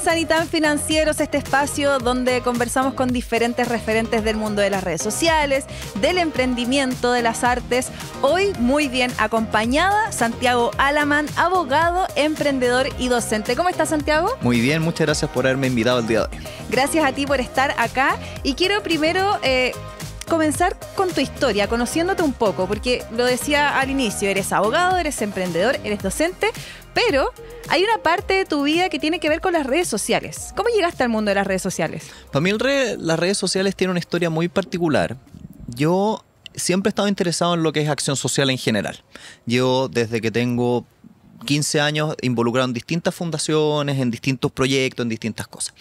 a Ni Tan Financieros, este espacio donde conversamos con diferentes referentes del mundo de las redes sociales, del emprendimiento, de las artes. Hoy muy bien acompañada, Santiago Alamán, abogado, emprendedor y docente. ¿Cómo estás, Santiago? Muy bien, muchas gracias por haberme invitado el día de hoy. Gracias a ti por estar acá y quiero primero comenzar con tu historia, conociéndote un poco, porque lo decía al inicio, eres abogado, eres emprendedor, eres docente, pero hay una parte de tu vida que tiene que ver con las redes sociales. ¿Cómo llegaste al mundo de las redes sociales? Para mí las redes sociales tienen una historia muy particular. Yo siempre he estado interesado en lo que es acción social en general. Yo desde que tengo 15 años involucrado en distintas fundaciones, en distintos proyectos, en distintas cosas.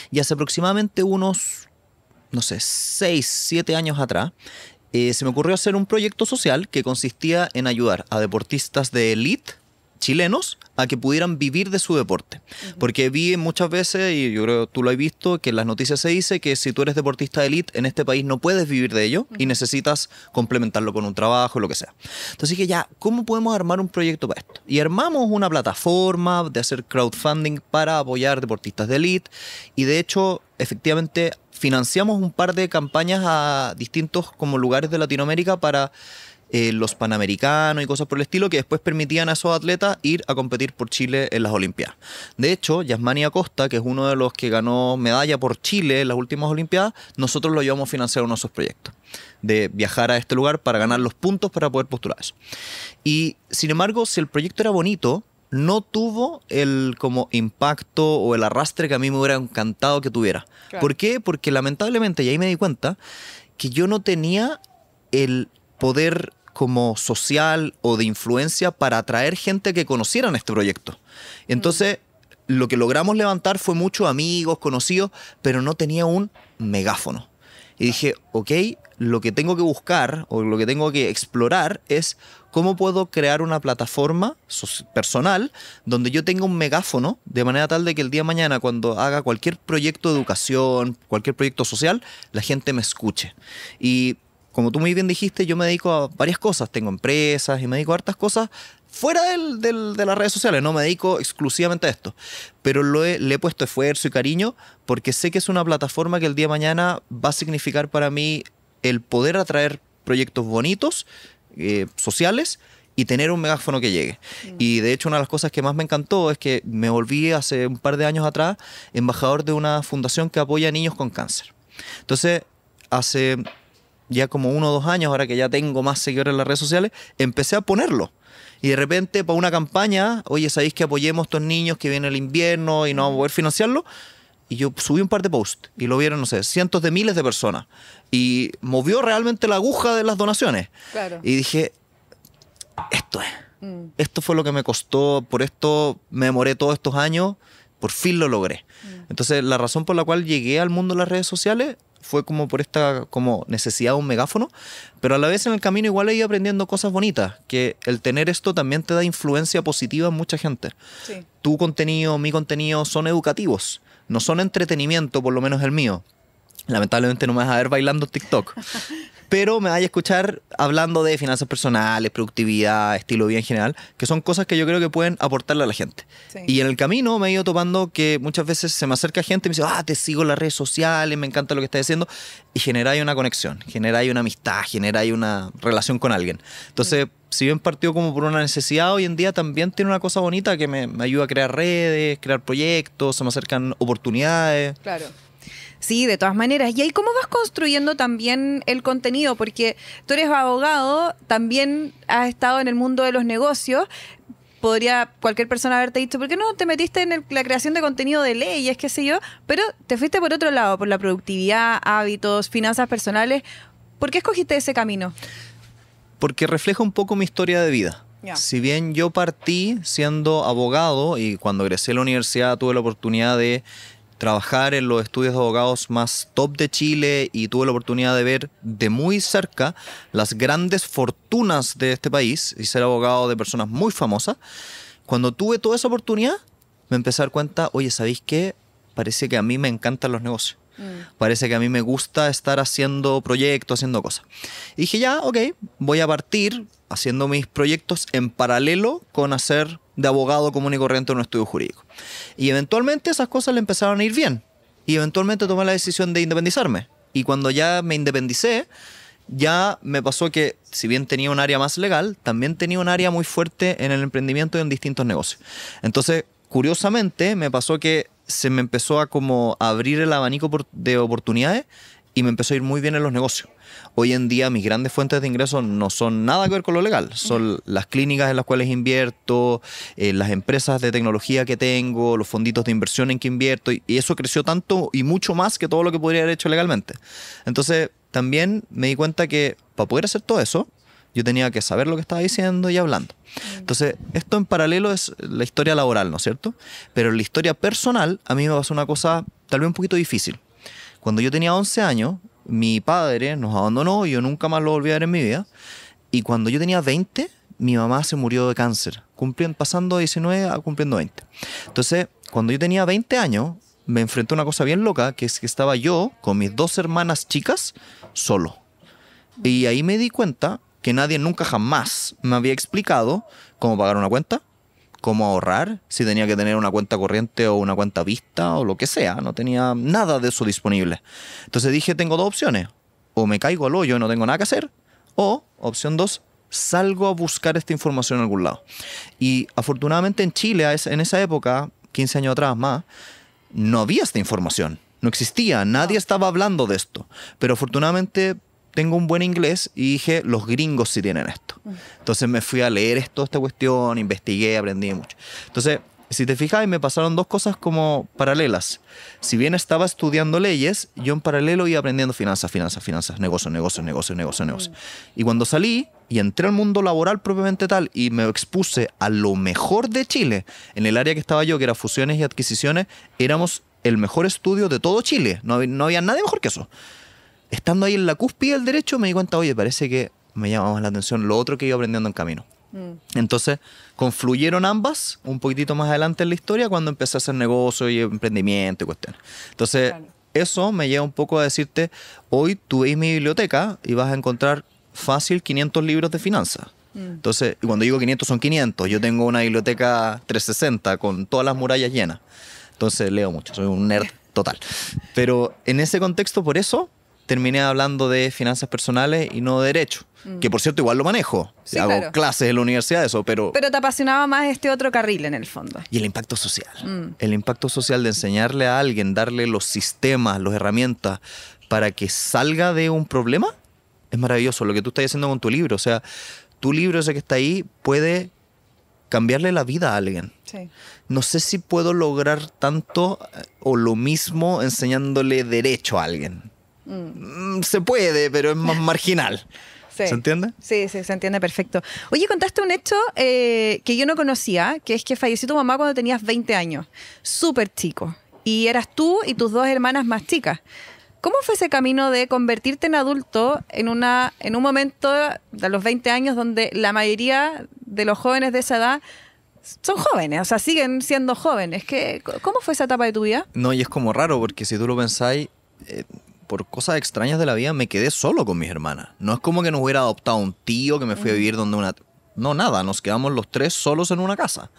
Y hace aproximadamente unos, 6, 7 años atrás, se me ocurrió hacer un proyecto social que consistía en ayudar a deportistas de élite chilenos a que pudieran vivir de su deporte. Porque vi muchas veces, y yo creo que tú lo has visto, que en las noticias se dice que si tú eres deportista de élite en este país no puedes vivir de ello y necesitas complementarlo con un trabajo, lo que sea. Entonces dije, ya, ¿cómo podemos armar un proyecto para esto? Y armamos una plataforma de hacer crowdfunding para apoyar deportistas de élite y de hecho, efectivamente, financiamos un par de campañas a distintos como lugares de Latinoamérica para los Panamericanos y cosas por el estilo que después permitían a esos atletas ir a competir por Chile en las Olimpiadas. De hecho, Yasmani Acosta, que es uno de los que ganó medalla por Chile en las últimas Olimpiadas, nosotros lo llevamos a financiar uno de esos proyectos, de viajar a este lugar para ganar los puntos para poder postular eso. Y sin embargo, si el proyecto era bonito, no tuvo el como impacto o el arrastre que a mí me hubiera encantado que tuviera. Claro. ¿Por qué? Porque lamentablemente, y ahí me di cuenta, que yo no tenía el poder como social o de influencia para atraer gente que conocieran este proyecto. Entonces, lo que logramos levantar fue muchos amigos, conocidos, pero no tenía un megáfono. Y dije, ok, lo que tengo que buscar o lo que tengo que explorar es cómo puedo crear una plataforma personal donde yo tenga un megáfono de manera tal de que el día de mañana cuando haga cualquier proyecto de educación, cualquier proyecto social, la gente me escuche. Y como tú muy bien dijiste, yo me dedico a varias cosas. Tengo empresas y me dedico a hartas cosas fuera de las redes sociales. No me dedico exclusivamente a esto. Pero le he puesto esfuerzo y cariño porque sé que es una plataforma que el día de mañana va a significar para mí el poder atraer proyectos bonitos, sociales, y tener un megáfono que llegue. Y de hecho una de las cosas que más me encantó es que me volví hace un par de años atrás embajador de una fundación que apoya a niños con cáncer. Entonces, hace ya como 1 o 2 años, ahora que ya tengo más seguidores en las redes sociales, empecé a ponerlo. Y de repente, para una campaña, oye, ¿sabéis que apoyemos a estos niños que viene el invierno y no vamos a poder financiarlo? Y yo subí un par de posts y lo vieron, no sé, cientos de miles de personas. Y movió realmente la aguja de las donaciones. Claro. Y dije, esto es. Esto fue lo que me costó, por esto me demoré todos estos años, por fin lo logré. Entonces, la razón por la cual llegué al mundo de las redes sociales fue como por esta como necesidad de un megáfono, pero a la vez en el camino igual he ido aprendiendo cosas bonitas, que el tener esto también te da influencia positiva en mucha gente. Sí. Tu contenido, mi contenido son educativos, no son entretenimiento, por lo menos el mío. Lamentablemente no me vas a ver bailando en TikTok, pero me vas a escuchar hablando de finanzas personales, productividad, estilo de vida en general, que son cosas que yo creo que pueden aportarle a la gente. Sí. Y en el camino me he ido topando que muchas veces se me acerca gente y me dice, te sigo en las redes sociales, me encanta lo que estás haciendo, y generáis una conexión, generáis una amistad, generáis una relación con alguien. Entonces, si bien partió como por una necesidad, hoy en día también tiene una cosa bonita que me ayuda a crear redes, crear proyectos, se me acercan oportunidades. Claro. Sí, de todas maneras. ¿Y ahí cómo vas construyendo también el contenido? Porque tú eres abogado, también has estado en el mundo de los negocios. Podría cualquier persona haberte dicho, ¿por qué no te metiste en la creación de contenido de leyes, qué sé yo? Pero te fuiste por otro lado, por la productividad, hábitos, finanzas personales. ¿Por qué escogiste ese camino? Porque refleja un poco mi historia de vida. Yeah. Si bien yo partí siendo abogado y cuando egresé a la universidad tuve la oportunidad de trabajar en los estudios de abogados más top de Chile y tuve la oportunidad de ver de muy cerca las grandes fortunas de este país y ser abogado de personas muy famosas, cuando tuve toda esa oportunidad me empecé a dar cuenta, oye, ¿sabéis qué? Parece que a mí me encantan los negocios. Parece que a mí me gusta estar haciendo proyectos, haciendo cosas. Y dije, ya, ok, voy a partir haciendo mis proyectos en paralelo con hacer de abogado común y corriente en un estudio jurídico. Y eventualmente esas cosas le empezaron a ir bien. Y eventualmente tomé la decisión de independizarme. Y cuando ya me independicé, ya me pasó que, si bien tenía un área más legal, también tenía un área muy fuerte en el emprendimiento y en distintos negocios. Entonces, curiosamente, me pasó que se me empezó a como abrir el abanico de oportunidades y me empezó a ir muy bien en los negocios. Hoy en día mis grandes fuentes de ingresos no son nada que ver con lo legal. Son las clínicas en las cuales invierto, las empresas de tecnología que tengo, los fonditos de inversión en que invierto. Y eso creció tanto y mucho más que todo lo que podría haber hecho legalmente. Entonces también me di cuenta que para poder hacer todo eso, yo tenía que saber lo que estaba diciendo y hablando. Entonces, esto en paralelo es la historia laboral, ¿no es cierto? Pero en la historia personal, a mí me pasó una cosa tal vez un poquito difícil. Cuando yo tenía 11 años, mi padre nos abandonó y yo nunca más lo volví a ver en mi vida. Y cuando yo tenía 20, mi mamá se murió de cáncer, pasando de 19 a cumpliendo 20. Entonces, cuando yo tenía 20 años, me enfrenté a una cosa bien loca, que es que estaba yo con mis 2 hermanas chicas solo. Y ahí me di cuenta que nadie nunca jamás me había explicado cómo pagar una cuenta, cómo ahorrar, si tenía que tener una cuenta corriente o una cuenta vista o lo que sea. No tenía nada de eso disponible. Entonces dije, tengo 2 opciones. O me caigo al hoyo y no tengo nada que hacer. O, opción 2, salgo a buscar esta información en algún lado. Y afortunadamente en Chile, en esa época, 15 años atrás más, no había esta información. No existía. Nadie estaba hablando de esto. Pero afortunadamente tengo un buen inglés y dije, los gringos sí tienen esto. Entonces me fui a leer esta cuestión, investigué, aprendí mucho. Entonces, si te fijas, me pasaron 2 cosas como paralelas. Si bien estaba estudiando leyes, yo en paralelo iba aprendiendo finanzas, negocios. Y cuando salí y entré al mundo laboral propiamente tal y me expuse a lo mejor de Chile, en el área que estaba yo, que era fusiones y adquisiciones, éramos el mejor estudio de todo Chile. No había nadie mejor que eso. Estando ahí en la cúspide del derecho, me di cuenta, oye, parece que me llama más la atención lo otro que iba aprendiendo en camino. Entonces, confluyeron ambas un poquitito más adelante en la historia cuando empecé a hacer negocio y emprendimiento y cuestiones. Entonces, claro, eso me lleva un poco a decirte, hoy tú ves mi biblioteca y vas a encontrar fácil 500 libros de finanzas. Entonces, y cuando digo 500 son 500, yo tengo una biblioteca 360 con todas las murallas llenas. Entonces, leo mucho, soy un nerd total. Pero en ese contexto, por eso terminé hablando de finanzas personales y no de derecho. Que por cierto igual lo manejo. Sí, hago clases en la universidad de eso, pero te apasionaba más este otro carril en el fondo. Y el impacto social. El impacto social de enseñarle a alguien, darle los sistemas, las herramientas para que salga de un problema, es maravilloso. Lo que tú estás haciendo con tu libro. O sea, tu libro ese que está ahí puede cambiarle la vida a alguien. Sí. No sé si puedo lograr tanto o lo mismo enseñándole derecho a alguien. Se puede, pero es más marginal. Sí. ¿Se entiende? Sí, se entiende perfecto. Oye, contaste un hecho que yo no conocía, que es que falleció tu mamá cuando tenías 20 años, súper chico, y eras tú y tus 2 hermanas más chicas. ¿Cómo fue ese camino de convertirte en adulto en un momento de los 20 años donde la mayoría de los jóvenes de esa edad son jóvenes, o sea, siguen siendo jóvenes? ¿Cómo fue esa etapa de tu vida? No, y es como raro, porque si tú lo pensáis, por cosas extrañas de la vida me quedé solo con mis hermanas. No es como que nos hubiera adoptado un tío, que me fui a vivir donde una... No, nada, nos quedamos los 3 solos en una casa.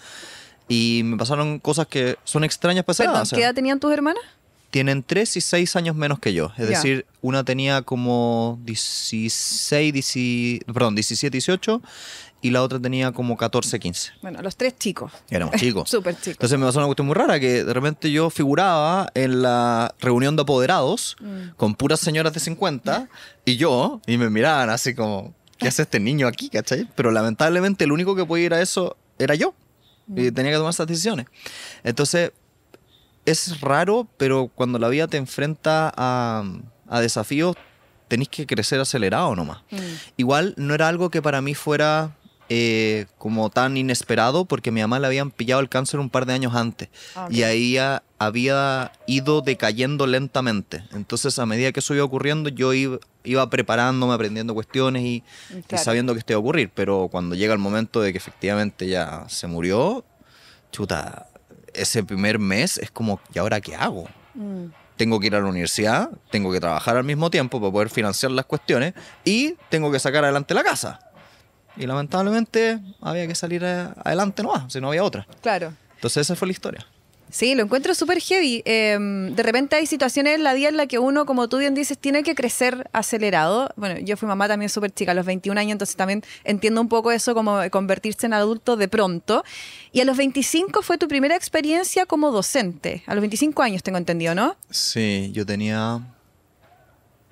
Y me pasaron cosas que son extrañas para esa edad. ¿Qué edad tenían tus hermanas? Tienen 3 y 6 años menos que yo. Es decir, una tenía como 17, 18 y la otra tenía como 14, 15. Bueno, los 3 chicos. Éramos chicos. Súper chicos. Entonces me pasó una cuestión muy rara, que de repente yo figuraba en la reunión de apoderados con puras señoras de 50 y me miraban así como, ¿qué hace este niño aquí? ¿Cachai? Pero lamentablemente el único que podía ir a eso era yo. Y tenía que tomar esas decisiones. Entonces, es raro, pero cuando la vida te enfrenta a desafíos, tenés que crecer acelerado nomás. Igual no era algo que para mí fuera como tan inesperado, porque a mi mamá le habían pillado el cáncer un par de años antes. Y ahí había ido decayendo lentamente. Entonces, a medida que eso iba ocurriendo, yo iba preparándome, aprendiendo cuestiones y sabiendo que esto iba a ocurrir. Pero cuando llega el momento de que efectivamente ya se murió, chuta, ese primer mes es como, ¿y ahora qué hago? Tengo que ir a la universidad, tengo que trabajar al mismo tiempo para poder financiar las cuestiones y tengo que sacar adelante la casa. y lamentablemente había que salir adelante nomás, si no había otra. Claro. Entonces esa fue la historia. Sí, lo encuentro súper heavy. De repente hay situaciones en la vida en la que uno, como tú bien dices, tiene que crecer acelerado. Bueno, yo fui mamá también súper chica, a los 21 años, entonces también entiendo un poco eso, como convertirse en adulto de pronto. Y a los 25 fue tu primera experiencia como docente. A los 25 años tengo entendido, ¿no? Sí, yo tenía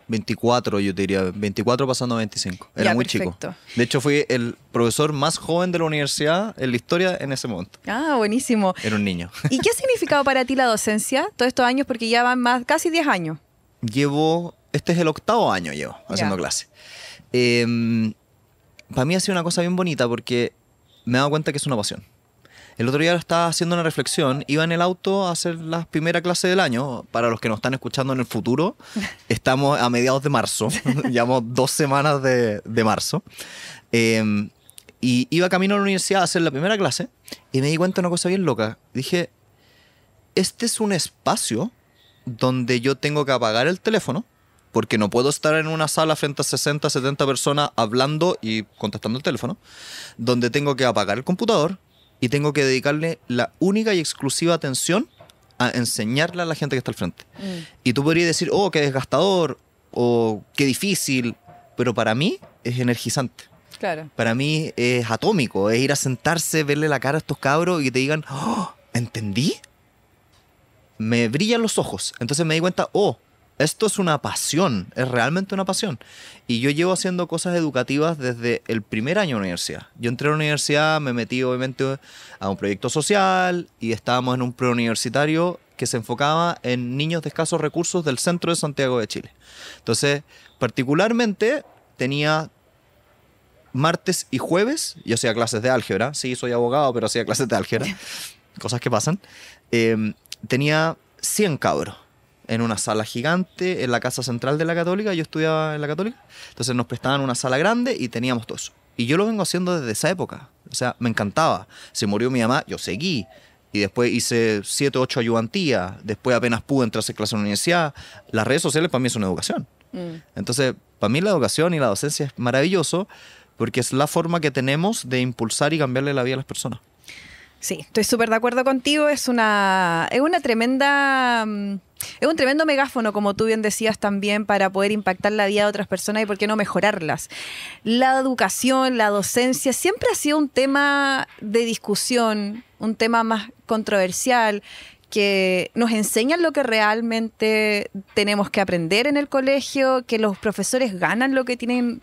24, yo te diría, 24 pasando a 25. Era Ya, muy perfecto. chico. De hecho, fui el profesor más joven de la universidad en la historia en ese momento. Ah, buenísimo. Era un niño. ¿Y qué ha significado para ti la docencia todos estos años? Porque ya van más, casi 10 años. Este es el 8º año llevo haciendo Ya. clase. Para mí ha sido una cosa bien bonita porque me he dado cuenta que es una pasión. El otro día estaba haciendo una reflexión, iba en el auto a hacer la primera clase del año. Para los que nos están escuchando en el futuro, estamos a mediados de marzo, llevamos 2 semanas de marzo. Y iba camino a la universidad a hacer la primera clase y me di cuenta de una cosa bien loca. Dije, este es un espacio donde yo tengo que apagar el teléfono porque no puedo estar en una sala frente a 60, 70 personas hablando y contestando el teléfono, donde tengo que apagar el computador y tengo que dedicarle la única y exclusiva atención a enseñarle a la gente que está al frente. Y tú podrías decir, oh, qué desgastador, o qué difícil, pero para mí es energizante. Claro. Para mí es atómico, es ir a sentarse, verle la cara a estos cabros y que te digan, oh, ¿entendí? Me brillan los ojos. Entonces me di cuenta, oh, esto es una pasión, es realmente una pasión. Y yo llevo haciendo cosas educativas desde el primer año de universidad. Yo entré a la universidad, me metí obviamente a un proyecto social y estábamos en un preuniversitario que se enfocaba en niños de escasos recursos del centro de Santiago de Chile. Entonces, particularmente tenía martes y jueves, yo hacía clases de álgebra, sí, soy abogado, pero hacía clases de álgebra, cosas que pasan. Tenía 100 cabros en una sala gigante en la casa central de la Católica. Yo estudiaba en la Católica, entonces nos prestaban una sala grande y teníamos todo eso. Y yo lo vengo haciendo desde esa época, o sea, me encantaba. Se murió mi mamá, yo seguí. Y después hice 7, 8 ayudantías. Después apenas pude entrar a hacer clase en la universidad. Las redes sociales para mí son educación. Entonces, para mí la educación y la docencia es maravilloso porque es la forma que tenemos de impulsar y cambiarle la vida a las personas. Sí, estoy súper de acuerdo contigo. Es una tremenda... Es un tremendo megáfono, como tú bien decías también, para poder impactar la vida de otras personas y por qué no mejorarlas. La educación, la docencia, siempre ha sido un tema de discusión, un tema más controversial, que nos enseñan lo que realmente tenemos que aprender en el colegio, que los profesores ganan lo que tienen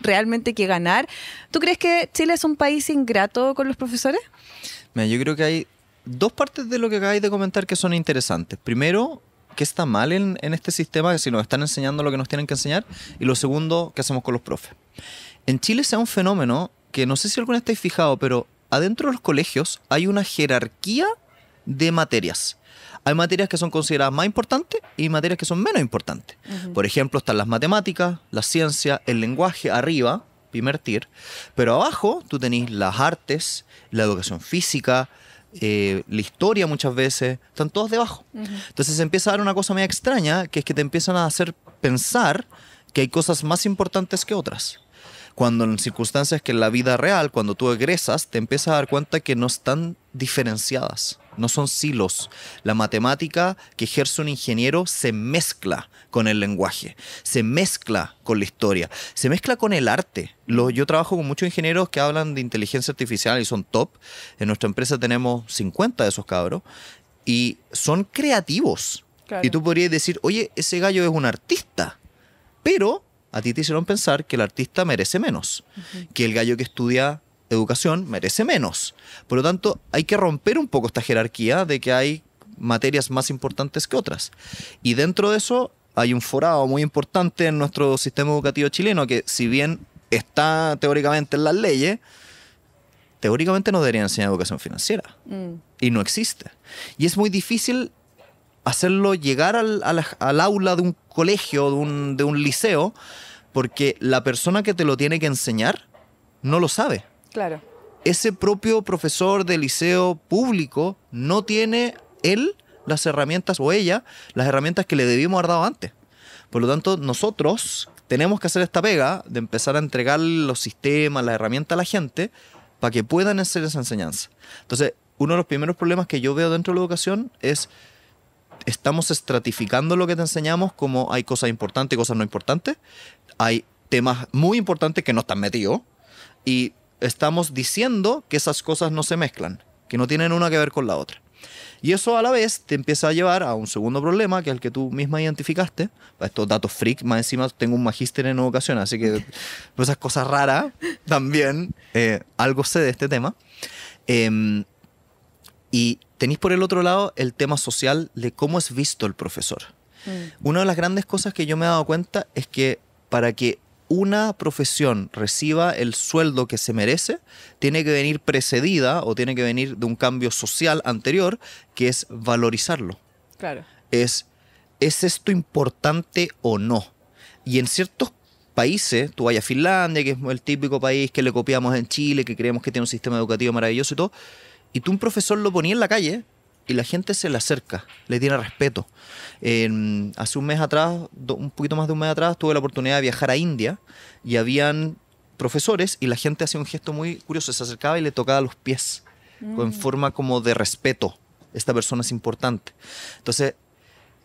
realmente que ganar. ¿Tú crees que Chile es un país ingrato con los profesores? Mira, yo creo que hay 2 partes de lo que acabáis de comentar que son interesantes. Primero, ¿qué está mal en este sistema? Que si nos están enseñando lo que nos tienen que enseñar. Y lo segundo, ¿qué hacemos con los profes? En Chile se da un fenómeno que no sé si alguna estáis fijado, pero adentro de los colegios hay una jerarquía de materias. Hay materias que son consideradas más importantes y materias que son menos importantes. Por ejemplo, están las matemáticas, la ciencia, el lenguaje arriba, primer tier, pero abajo tú tenés las artes, la educación física, la historia muchas veces, están todos debajo. Entonces se empieza a dar una cosa media extraña, que es que te empiezan a hacer pensar que hay cosas más importantes que otras. Cuando en circunstancias que en la vida real, cuando tú egresas, te empiezas a dar cuenta que no están diferenciadas, no son silos. La matemática que ejerce un ingeniero se mezcla con el lenguaje, se mezcla con la historia, se mezcla con el arte. Yo trabajo con muchos ingenieros que hablan de inteligencia artificial y son top. En nuestra empresa tenemos 50 de esos cabros y son creativos. Claro. Y tú podrías decir, oye, ese gallo es un artista, pero a ti te hicieron pensar que el artista merece menos, que el gallo que estudia educación merece menos. Por lo tanto, hay que romper un poco esta jerarquía de que hay materias más importantes que otras. Y dentro de eso hay un forado muy importante en nuestro sistema educativo chileno que, si bien está teóricamente en las leyes, teóricamente no deberían enseñar educación financiera. Y no existe. Y es muy difícil hacerlo llegar al aula de un colegio, de un liceo, porque la persona que te lo tiene que enseñar no lo sabe. Claro. Ese propio profesor de liceo público no tiene él las herramientas, o ella, las herramientas que le debimos haber dado antes. Por lo tanto, nosotros tenemos que hacer esta pega de empezar a entregar los sistemas, las herramientas a la gente para que puedan hacer esa enseñanza. Entonces, uno de los primeros problemas que yo veo dentro de la educación es estamos estratificando lo que te enseñamos, como hay cosas importantes y cosas no importantes. Hay temas muy importantes que no están metidos y estamos diciendo que esas cosas no se mezclan, que no tienen una que ver con la otra. Y eso a la vez te empieza a llevar a un segundo problema, que es el que tú misma identificaste. Estos datos freak, más encima tengo un magíster en educación, así que por esas cosas raras también algo sé de este tema. Y tenéis por el otro lado el tema social de cómo es visto el profesor. Una de las grandes cosas que yo me he dado cuenta es que para que una profesión reciba el sueldo que se merece, tiene que venir precedida o tiene que venir de un cambio social anterior, que es valorizarlo. Claro. ¿Es esto importante o no? Y en ciertos países, tú vayas a Finlandia, que es el típico país que le copiamos en Chile, que creemos que tiene un sistema educativo maravilloso y todo, y tú un profesor lo ponías en la calle y la gente se le acerca, le tiene respeto. Hace un mes atrás, un poquito más de un mes atrás, tuve la oportunidad de viajar a India y habían profesores y la gente hacía un gesto muy curioso, se acercaba y le tocaba los pies en forma como de respeto. Esta persona es importante. Entonces,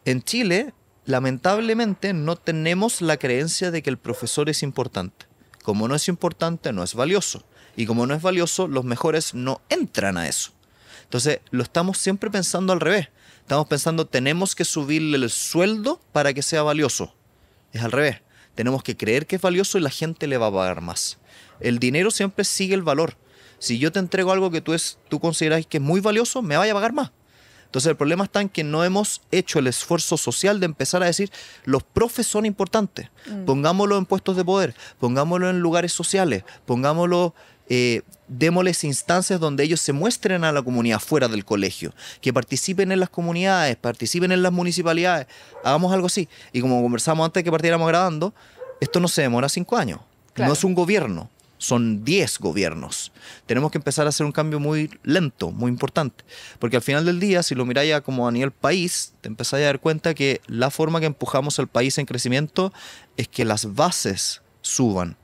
en Chile, lamentablemente, no tenemos la creencia de que el profesor es importante. Como no es importante, no es valioso. Y como no es valioso, los mejores no entran a eso. Entonces, lo estamos siempre pensando al revés. Estamos pensando, tenemos que subirle el sueldo para que sea valioso. Es al revés. Tenemos que creer que es valioso y la gente le va a pagar más. El dinero siempre sigue el valor. Si yo te entrego algo que tú consideras que es muy valioso, me vaya a pagar más. Entonces, el problema está en que no hemos hecho el esfuerzo social de empezar a decir, los profes son importantes. Pongámoslo en puestos de poder, pongámoslo en lugares sociales, pongámoslo... démosles instancias donde ellos se muestren a la comunidad fuera del colegio, que participen en las comunidades, participen en las municipalidades, hagamos algo así. Y como conversamos antes de que partiéramos grabando, esto no se demora 5 años. Claro. No es un gobierno, son 10 gobiernos. Tenemos que empezar a hacer un cambio muy lento, muy importante, porque al final del día, si lo miráis ya como a nivel país, te empezáis a dar cuenta que la forma que empujamos al país en crecimiento es que las bases suban.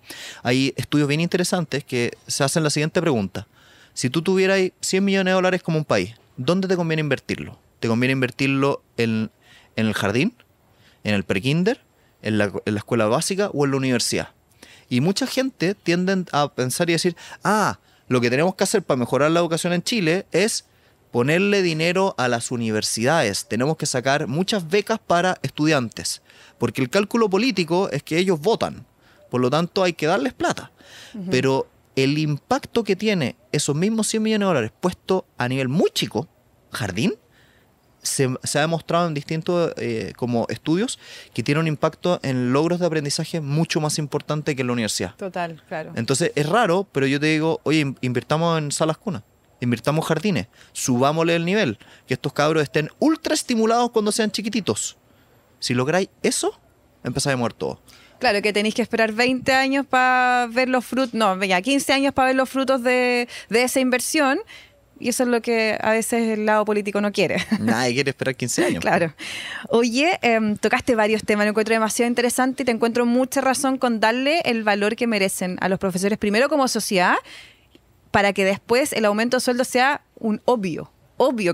Hay estudios bien interesantes que se hacen la siguiente pregunta. Si tú tuvieras 100 millones de dólares como un país, ¿dónde te conviene invertirlo? ¿Te conviene invertirlo en el jardín, en el prekinder, en la escuela básica o en la universidad? Y mucha gente tiende a pensar y decir, lo que tenemos que hacer para mejorar la educación en Chile es ponerle dinero a las universidades. Tenemos que sacar muchas becas para estudiantes, porque el cálculo político es que ellos votan. Por lo tanto, hay que darles plata. Pero el impacto que tiene esos mismos 100 millones de dólares puesto a nivel muy chico, jardín, se ha demostrado en distintos como estudios que tiene un impacto en logros de aprendizaje mucho más importante que en la universidad. Total, claro. Entonces, es raro, pero yo te digo, oye, invirtamos en salas cunas, invirtamos jardines, subámosle el nivel, que estos cabros estén ultra estimulados cuando sean chiquititos. Si lográis eso, empezáis a mover todo. Claro, que tenéis que esperar 20 años para ver los frutos, no, ya 15 años para ver los frutos de esa inversión, y eso es lo que a veces el lado político no quiere. Nadie quiere esperar 15 años. Claro. Oye, tocaste varios temas, lo encuentro demasiado interesante y te encuentro mucha razón con darle el valor que merecen a los profesores, primero como sociedad, para que después el aumento de sueldo sea un obvio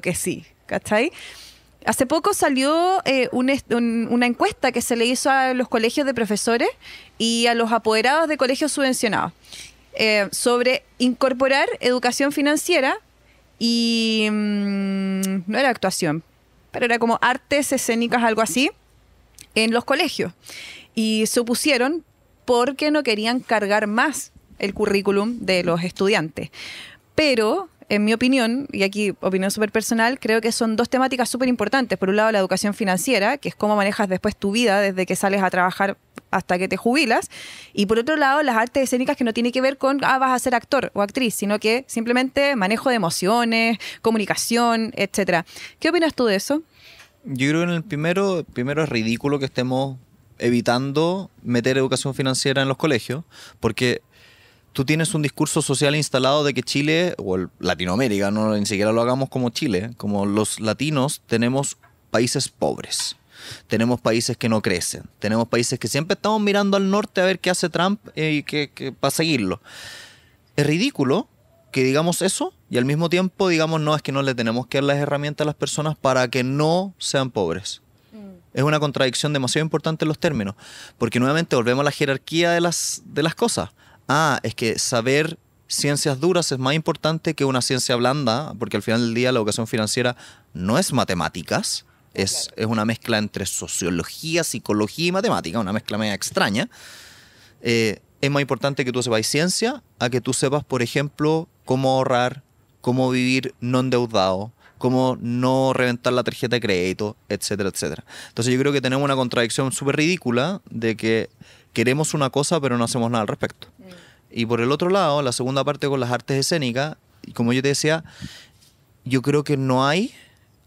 que sí, ¿cachai? Hace poco salió una encuesta que se le hizo a los colegios de profesores y a los apoderados de colegios subvencionados sobre incorporar educación financiera y no era actuación, pero era como artes escénicas, algo así, en los colegios. Y se opusieron porque no querían cargar más el currículum de los estudiantes. Pero... en mi opinión, y aquí opinión súper personal, creo que son dos temáticas súper importantes. Por un lado, la educación financiera, que es cómo manejas después tu vida desde que sales a trabajar hasta que te jubilas. Y por otro lado, las artes escénicas, que no tiene que ver con vas a ser actor o actriz, sino que simplemente manejo de emociones, comunicación, etcétera. ¿Qué opinas tú de eso? Yo creo que en el primero es ridículo que estemos evitando meter educación financiera en los colegios, porque... tú tienes un discurso social instalado de que Chile, o Latinoamérica, no ni siquiera lo hagamos como Chile, como los latinos tenemos países pobres. Tenemos países que no crecen. Tenemos países que siempre estamos mirando al norte a ver qué hace Trump y para seguirlo. Es ridículo que digamos eso y al mismo tiempo digamos no, es que no le tenemos que dar las herramientas a las personas para que no sean pobres. Es una contradicción demasiado importante en los términos, porque nuevamente volvemos a la jerarquía de las cosas. Es que saber ciencias duras es más importante que una ciencia blanda, porque al final del día la educación financiera no es matemáticas, es una mezcla entre sociología, psicología y matemática, una mezcla media extraña. Es más importante que tú sepas ciencia a que tú sepas, por ejemplo, cómo ahorrar, cómo vivir no endeudado, cómo no reventar la tarjeta de crédito, etcétera, etcétera. Entonces yo creo que tenemos una contradicción súper ridícula de que queremos una cosa pero no hacemos nada al respecto. Y por el otro lado, la segunda parte con las artes escénicas, y como yo te decía, yo creo que no hay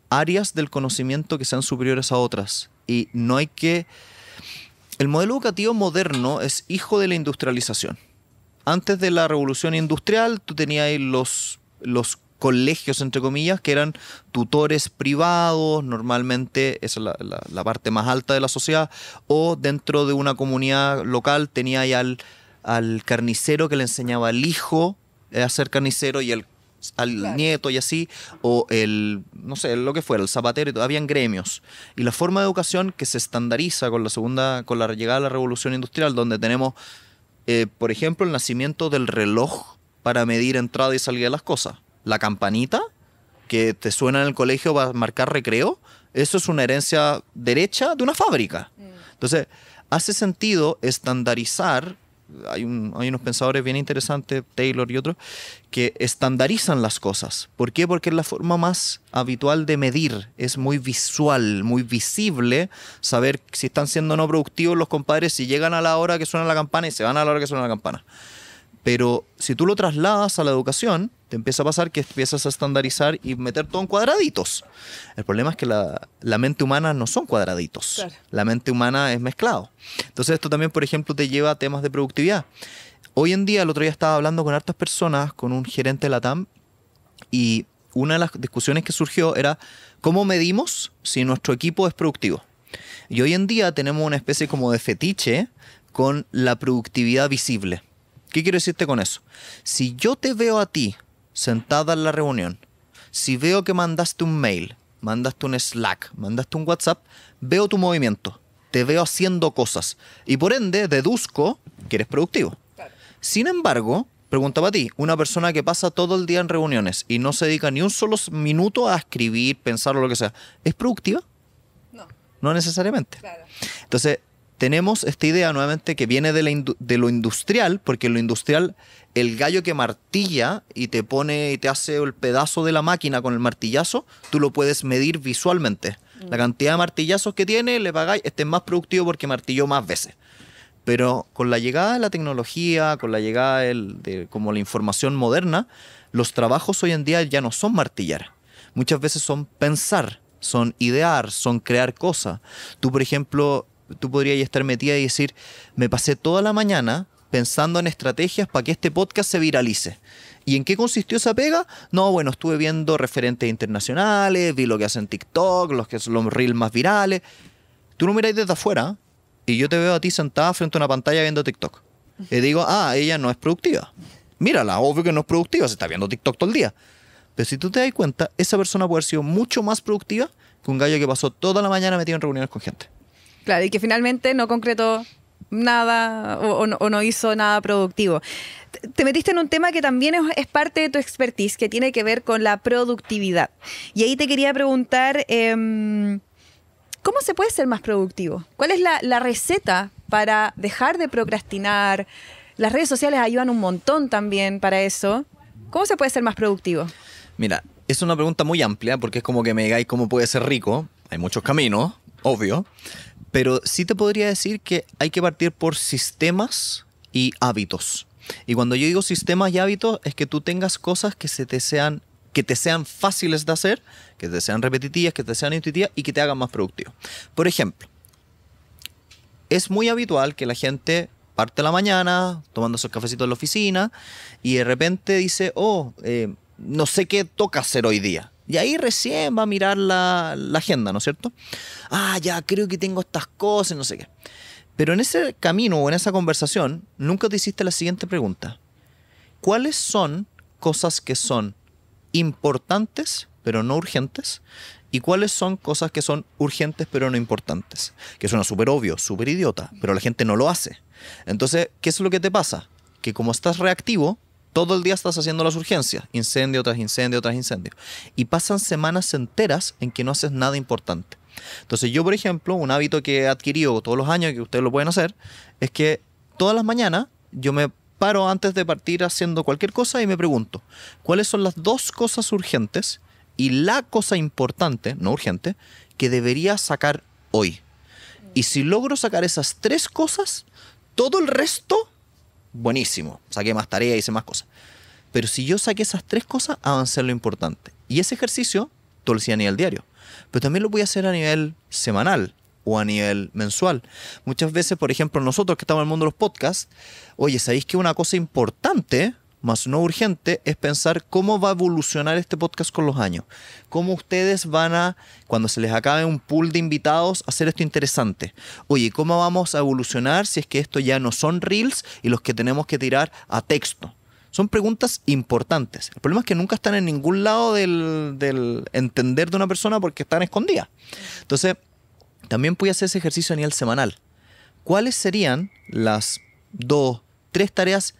áreas del conocimiento que sean superiores a otras. Y no hay que... El modelo educativo moderno es hijo de la industrialización. Antes de la revolución industrial, tú tenías ahí los colegios, entre comillas, que eran tutores privados, normalmente esa es la parte más alta de la sociedad, o dentro de una comunidad local tenía ahí al carnicero que le enseñaba al hijo a ser carnicero y al nieto y así, o no sé, lo que fuera, el zapatero, y todo. Habían gremios. Y la forma de educación que se estandariza con la llegada de la revolución industrial, donde tenemos, por ejemplo, el nacimiento del reloj para medir entrada y salida de las cosas. La campanita que te suena en el colegio para marcar recreo, eso es una herencia derecha de una fábrica. Entonces, hace sentido estandarizar. Hay unos pensadores bien interesantes, Taylor y otros, que estandarizan las cosas. ¿Por qué? Porque es la forma más habitual de medir. Es muy visual, muy visible saber si están siendo o no productivos los compadres, si llegan a la hora que suena la campana y se van a la hora que suena la campana. Pero si tú lo trasladas a la educación, te empieza a pasar que empiezas a estandarizar y meter todo en cuadraditos. El problema es que la mente humana no son cuadraditos. Claro. La mente humana es mezclado. Entonces esto también, por ejemplo, te lleva a temas de productividad. Hoy en día, el otro día estaba hablando con hartas personas, con un gerente de la TAM, y una de las discusiones que surgió era ¿cómo medimos si nuestro equipo es productivo? Y hoy en día tenemos una especie como de fetiche con la productividad visible. ¿Qué quiero decirte con eso? Si yo te veo a ti sentada en la reunión, si veo que mandaste un mail, mandaste un Slack, mandaste un WhatsApp, veo tu movimiento, te veo haciendo cosas y por ende deduzco que eres productivo. Claro. Sin embargo, pregunta para ti, una persona que pasa todo el día en reuniones y no se dedica ni un solo minuto a escribir, pensar o lo que sea, ¿es productiva? No. No necesariamente. Claro. Entonces, tenemos esta idea nuevamente que viene de lo industrial, porque en lo industrial el gallo que martilla y te pone y te hace el pedazo de la máquina con el martillazo, tú lo puedes medir visualmente. La cantidad de martillazos que tiene, le pagáis, este es más productivo porque martilló más veces. Pero con la llegada de la tecnología, con la llegada de como la información moderna, los trabajos hoy en día ya no son martillar. Muchas veces son pensar, son idear, son crear cosas. Tú, por ejemplo... Tú podrías estar metida y decir, me pasé toda la mañana pensando en estrategias para que este podcast se viralice. ¿Y en qué consistió esa pega? No, bueno, estuve viendo referentes internacionales, vi lo que hacen TikTok, los que son los reels más virales. Tú no miráis desde afuera y yo te veo a ti sentada frente a una pantalla viendo TikTok. Y digo, ella no es productiva. Mírala, obvio que no es productiva, se está viendo TikTok todo el día. Pero si tú te das cuenta, esa persona puede haber sido mucho más productiva que un gallo que pasó toda la mañana metido en reuniones con gente. Claro, y que finalmente no concretó nada o no hizo nada productivo. Te metiste en un tema que también es parte de tu expertise, que tiene que ver con la productividad. Y ahí te quería preguntar, ¿cómo se puede ser más productivo? ¿Cuál es la receta para dejar de procrastinar? Las redes sociales ayudan un montón también para eso. ¿Cómo se puede ser más productivo? Mira, es una pregunta muy amplia porque es como que me digáis cómo puede ser rico. Hay muchos caminos, obvio. Pero sí te podría decir que hay que partir por sistemas y hábitos. Y cuando yo digo sistemas y hábitos, es que tú tengas cosas que te sean fáciles de hacer, que te sean repetitivas, que te sean intuitivas y que te hagan más productivo. Por ejemplo, es muy habitual que la gente parte la mañana tomando sus cafecitos en la oficina y de repente dice, no sé qué toca hacer hoy día. Y ahí recién va a mirar la agenda, ¿no es cierto? Ah, ya, creo que tengo estas cosas, no sé qué. Pero en ese camino o en esa conversación, nunca te hiciste la siguiente pregunta. ¿Cuáles son cosas que son importantes, pero no urgentes? ¿Y cuáles son cosas que son urgentes, pero no importantes? Que suena súper obvio, súper idiota, pero la gente no lo hace. Entonces, ¿qué es lo que te pasa? Que como estás reactivo, todo el día estás haciendo las urgencias, incendio tras incendio tras incendio. Y pasan semanas enteras en que no haces nada importante. Entonces yo, por ejemplo, un hábito que he adquirido todos los años, que ustedes lo pueden hacer, es que todas las mañanas yo me paro antes de partir haciendo cualquier cosa y me pregunto, ¿cuáles son las 2 cosas urgentes y la cosa importante, no urgente, que debería sacar hoy? Y si logro sacar esas 3 cosas, todo el resto, buenísimo. Saqué más tareas, hice más cosas. Pero si yo saqué esas 3 cosas, avancé en lo importante. Y ese ejercicio, tú lo hacías a nivel diario. Pero también lo voy a hacer a nivel semanal o a nivel mensual. Muchas veces, por ejemplo, nosotros que estamos en el mundo de los podcasts, oye, ¿sabéis que una cosa importante, más no urgente, es pensar cómo va a evolucionar este podcast con los años? Cómo ustedes van a, cuando se les acabe un pool de invitados, hacer esto interesante. Oye, ¿cómo vamos a evolucionar si es que esto ya no son reels y los que tenemos que tirar a texto? Son preguntas importantes. El problema es que nunca están en ningún lado del entender de una persona porque están escondidas. Entonces, también puedes hacer ese ejercicio a nivel semanal. ¿Cuáles serían las 2, 3 tareas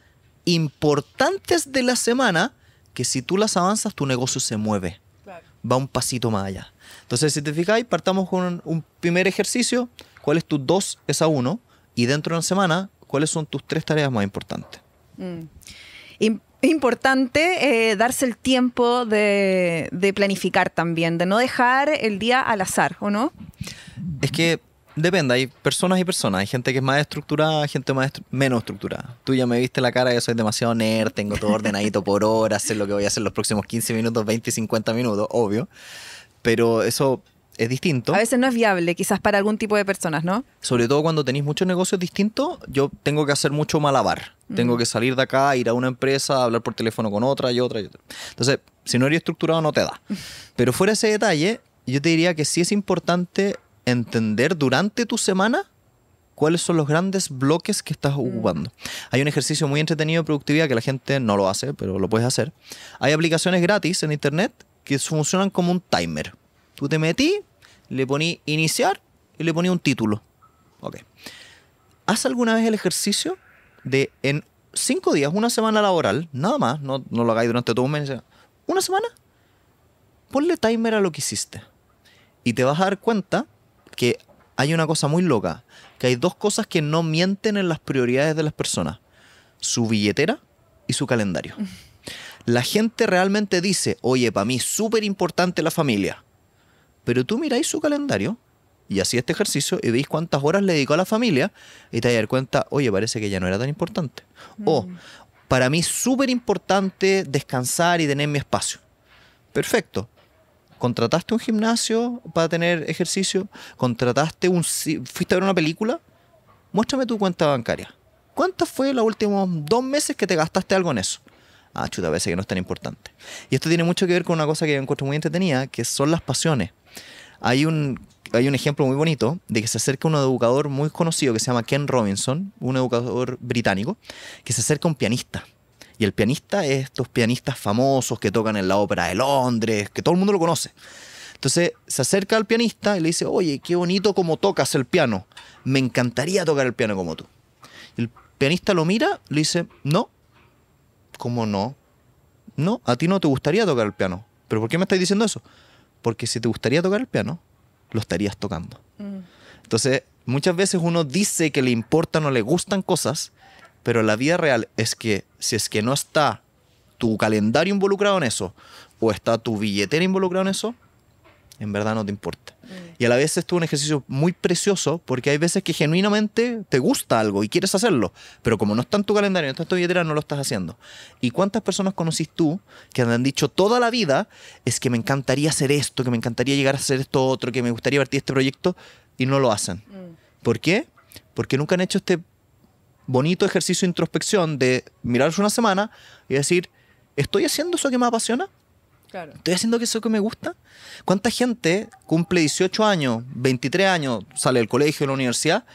importantes de la semana que si tú las avanzas, tu negocio se mueve? Claro. Va un pasito más allá. Entonces, si te fijáis, partamos con un primer ejercicio. ¿Cuál es tu 2 es a 1? Y dentro de una semana, ¿cuáles son tus 3 tareas más importantes? Importante darse el tiempo de planificar también, de no dejar el día al azar, ¿o no? Es que depende, hay personas y personas. Hay gente que es más estructurada, gente menos estructurada. Tú ya me viste la cara, yo soy demasiado nerd, tengo todo ordenadito por hora, sé lo que voy a hacer los próximos 15 minutos, 20 y 50 minutos, obvio. Pero eso es distinto. A veces no es viable, quizás para algún tipo de personas, ¿no? Sobre todo cuando tenéis muchos negocios distintos, yo tengo que hacer mucho malabar. Tengo que salir de acá, ir a una empresa, hablar por teléfono con otra y otra y otra. Entonces, si no eres estructurado, no te da. Pero fuera de ese detalle, yo te diría que sí es importante entender durante tu semana cuáles son los grandes bloques que estás ocupando. Hay un ejercicio muy entretenido de productividad que la gente no lo hace, pero lo puedes hacer. Hay aplicaciones gratis en internet que funcionan como un timer. Tú te metí, le poní iniciar y le poní un título. Ok. ¿Haz alguna vez el ejercicio de en 5 días, una semana laboral, nada más, no lo hagáis durante todo un mes, una semana, ponle timer a lo que hiciste? Y te vas a dar cuenta que hay una cosa muy loca, que hay 2 cosas que no mienten en las prioridades de las personas: su billetera y su calendario. La gente realmente dice, oye, para mí es súper importante la familia. Pero tú miráis su calendario y hacéis este ejercicio y veis cuántas horas le dedicó a la familia y te vas a dar cuenta, oye, parece que ya no era tan importante. O, para mí es súper importante descansar y tener mi espacio. Perfecto. ¿Contrataste un gimnasio para tener ejercicio? ¿Fuiste a ver una película? Muéstrame tu cuenta bancaria. ¿Cuántas fue los últimos 2 meses que te gastaste algo en eso? Ah, chuta, parece que no es tan importante. Y esto tiene mucho que ver con una cosa que yo encuentro muy entretenida, que son las pasiones. Hay un ejemplo muy bonito de que se acerca un educador muy conocido que se llama Ken Robinson, un educador británico, que se acerca a un pianista. Y el pianista es estos pianistas famosos que tocan en la ópera de Londres, que todo el mundo lo conoce. Entonces se acerca al pianista y le dice, oye, qué bonito cómo tocas el piano. Me encantaría tocar el piano como tú. Y el pianista lo mira, le dice, no. ¿Cómo no? No, a ti no te gustaría tocar el piano. ¿Pero por qué me estás diciendo eso? Porque si te gustaría tocar el piano, lo estarías tocando. Entonces, muchas veces uno dice que le importan o le gustan cosas, pero la vida real es que si es que no está tu calendario involucrado en eso, o está tu billetera involucrada en eso, en verdad no te importa. Y a la vez esto es un ejercicio muy precioso, porque hay veces que genuinamente te gusta algo y quieres hacerlo, pero como no está en tu calendario, no está en tu billetera, no lo estás haciendo. ¿Y cuántas personas conocís tú que han dicho toda la vida, es que me encantaría hacer esto, que me encantaría llegar a hacer esto otro, que me gustaría partir este proyecto, y no lo hacen? ¿Por qué? Porque nunca han hecho este bonito ejercicio de introspección de mirarse una semana y decir, ¿estoy haciendo eso que me apasiona? Claro. ¿Estoy haciendo eso que me gusta? ¿Cuánta gente cumple 18 años, 23 años, sale del colegio, de la universidad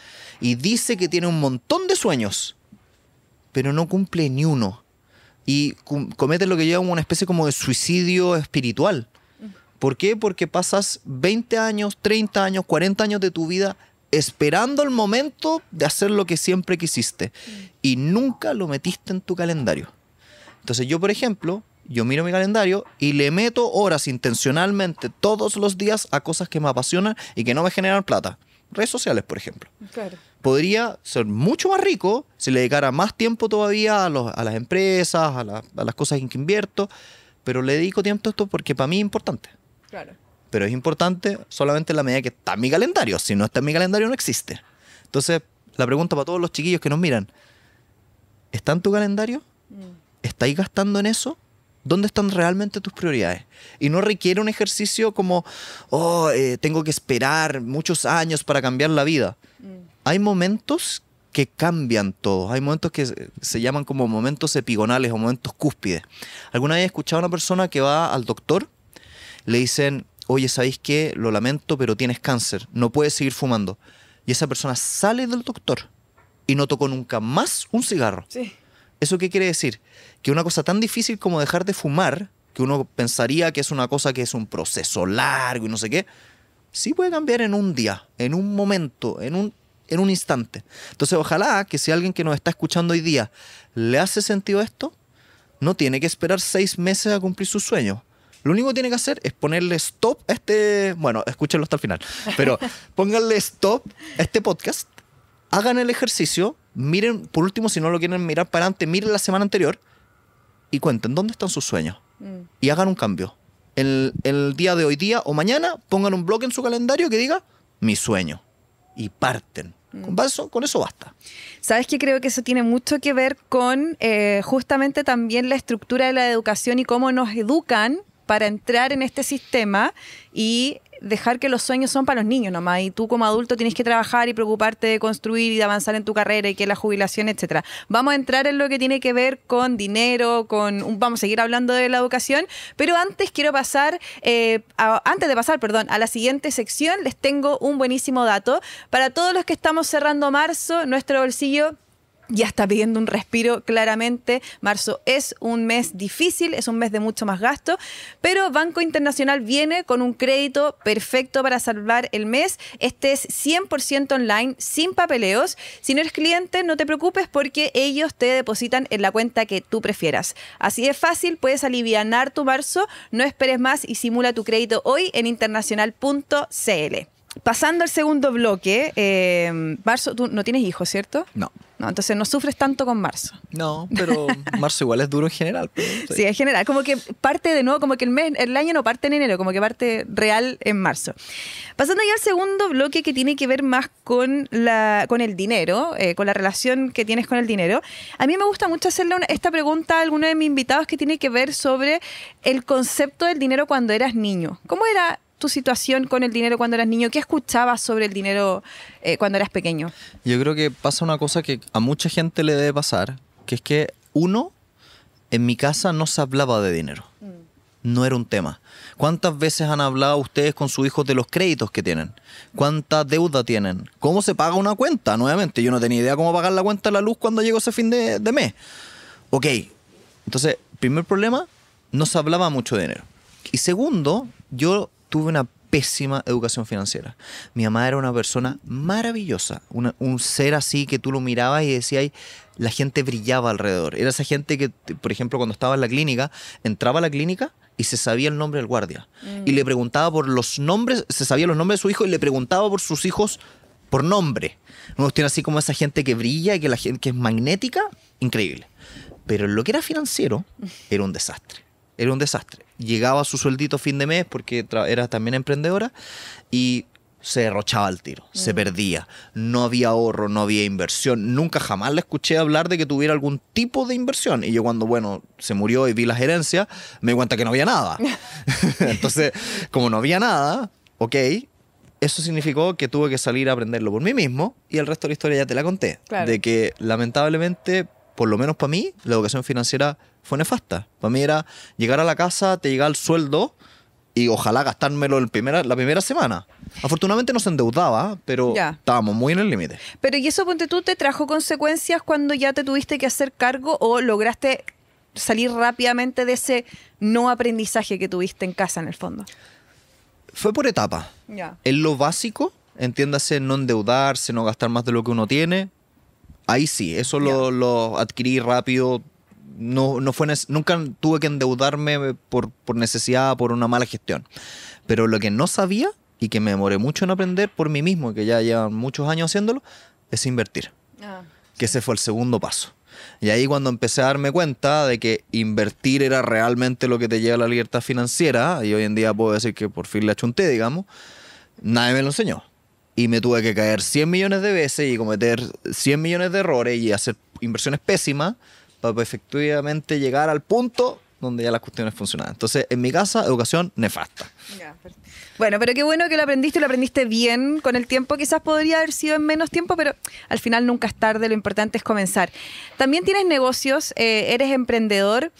y dice que tiene un montón de sueños, pero no cumple ni uno? Y comete lo que llama una especie como de suicidio espiritual. ¿Por qué? Porque pasas 20 años, 30 años, 40 años de tu vida esperando el momento de hacer lo que siempre quisiste y nunca lo metiste en tu calendario. Entonces yo, por ejemplo, yo miro mi calendario y le meto horas intencionalmente todos los días a cosas que me apasionan y que no me generan plata. Redes sociales, por ejemplo. Claro. Podría ser mucho más rico si le dedicara más tiempo todavía a las empresas, a las cosas en que invierto, pero le dedico tiempo a esto porque para mí es importante. Claro. Pero es importante solamente en la medida que está en mi calendario. Si no está en mi calendario, no existe. Entonces, la pregunta para todos los chiquillos que nos miran, ¿está en tu calendario? ¿Estáis gastando en eso? ¿Dónde están realmente tus prioridades? Y no requiere un ejercicio como, tengo que esperar muchos años para cambiar la vida. Hay momentos que cambian todo. Hay momentos que se llaman como momentos epigonales o momentos cúspides. ¿Alguna vez he escuchado a una persona que va al doctor? Le dicen, oye, ¿sabéis qué? Lo lamento, pero tienes cáncer. No puedes seguir fumando. Y esa persona sale del doctor y no tocó nunca más un cigarro. Sí. ¿Eso qué quiere decir? Que una cosa tan difícil como dejar de fumar, que uno pensaría que es una cosa que es un proceso largo y no sé qué, sí puede cambiar en un día, en un momento, en un instante. Entonces, ojalá que si alguien que nos está escuchando hoy día le hace sentido esto, no tiene que esperar 6 meses a cumplir sus sueños. Lo único que tiene que hacer es ponerle stop a bueno, escúchenlo hasta el final, pero pónganle stop a este podcast, hagan el ejercicio, miren, por último, si no lo quieren mirar para adelante, miren la semana anterior y cuenten dónde están sus sueños y hagan un cambio. El día de hoy día o mañana pongan un bloque en su calendario que diga mi sueño y parten. Con eso basta. ¿Sabes qué? Creo que eso tiene mucho que ver con justamente también la estructura de la educación y cómo nos educan para entrar en este sistema y dejar que los sueños son para los niños nomás, y tú como adulto tienes que trabajar y preocuparte de construir y de avanzar en tu carrera y que la jubilación, etcétera. Vamos a entrar en lo que tiene que ver con dinero, vamos a seguir hablando de la educación, pero antes quiero pasar, a la siguiente sección. Les tengo un buenísimo dato para todos los que estamos cerrando marzo. Nuestro bolsillo ya está pidiendo un respiro, claramente. Marzo es un mes difícil, es un mes de mucho más gasto, pero Banco Internacional viene con un crédito perfecto para salvar el mes. Este es 100% online, sin papeleos. Si no eres cliente, no te preocupes porque ellos te depositan en la cuenta que tú prefieras. Así de fácil, puedes alivianar tu marzo. No esperes más y simula tu crédito hoy en internacional.cl. Pasando al segundo bloque, marzo, tú no tienes hijos, ¿cierto? No. No, entonces no sufres tanto con marzo. No, pero marzo igual es duro en general. Pero, sí, en general. Como que parte de nuevo, como que el año no parte en enero, como que parte real en marzo. Pasando ya al segundo bloque que tiene que ver más con el dinero, con la relación que tienes con el dinero. A mí me gusta mucho hacerle esta pregunta a alguno de mis invitados que tiene que ver sobre el concepto del dinero cuando eras niño. ¿Cómo era tu situación con el dinero cuando eras niño? ¿Qué escuchabas sobre el dinero cuando eras pequeño? Yo creo que pasa una cosa que a mucha gente le debe pasar, que es que en mi casa no se hablaba de dinero. No era un tema. ¿Cuántas veces han hablado ustedes con sus hijos de los créditos que tienen? ¿Cuánta deuda tienen? ¿Cómo se paga una cuenta? Nuevamente, yo no tenía idea cómo pagar la cuenta de la luz cuando llegó ese fin de mes. Ok, entonces, primer problema, no se hablaba mucho de dinero. Y segundo, yo tuve una pésima educación financiera. Mi mamá era una persona maravillosa, un ser así que tú lo mirabas y decías, la gente brillaba alrededor. Era esa gente que, por ejemplo, cuando estaba en la clínica, entraba a la clínica y se sabía el nombre del guardia. Y le preguntaba por los nombres, se sabía los nombres de su hijo y le preguntaba por sus hijos por nombre. Una cuestión así como esa gente que brilla y que la gente que es magnética, increíble. Pero en lo que era financiero, era un desastre. Era un desastre. Llegaba a su sueldito fin de mes porque era también emprendedora y se derrochaba al tiro, se perdía. No había ahorro, no había inversión. Nunca jamás le escuché hablar de que tuviera algún tipo de inversión. Y yo cuando, se murió y vi las herencias, me di cuenta que no había nada. Entonces, como no había nada, eso significó que tuve que salir a aprenderlo por mí mismo y el resto de la historia ya te la conté. Claro. De que lamentablemente por lo menos para mí, la educación financiera fue nefasta. Para mí era llegar a la casa, te llegaba el sueldo y ojalá gastármelo la primera semana. Afortunadamente no se endeudaba, pero estábamos muy en el límite. Pero ¿y eso, ponte tú, te trajo consecuencias cuando ya te tuviste que hacer cargo o lograste salir rápidamente de ese no aprendizaje que tuviste en casa en el fondo? Fue por etapa. En lo básico, entiéndase, no endeudarse, no gastar más de lo que uno tiene. Ahí sí, eso lo adquirí rápido. No fue nunca tuve que endeudarme por necesidad, por una mala gestión. Pero lo que no sabía y que me demoré mucho en aprender por mí mismo, que ya llevan muchos años haciéndolo, es invertir. Que ese fue el segundo paso. Y ahí cuando empecé a darme cuenta de que invertir era realmente lo que te lleva a la libertad financiera, y hoy en día puedo decir que por fin le achunté, digamos, nadie me lo enseñó. Y me tuve que caer 100 millones de veces y cometer 100 millones de errores y hacer inversiones pésimas para efectivamente llegar al punto donde ya las cuestiones funcionaban. Entonces, en mi casa, educación nefasta. Bueno, pero qué bueno que lo aprendiste bien con el tiempo. Quizás podría haber sido en menos tiempo, pero al final nunca es tarde, lo importante es comenzar. También tienes negocios, eres emprendedor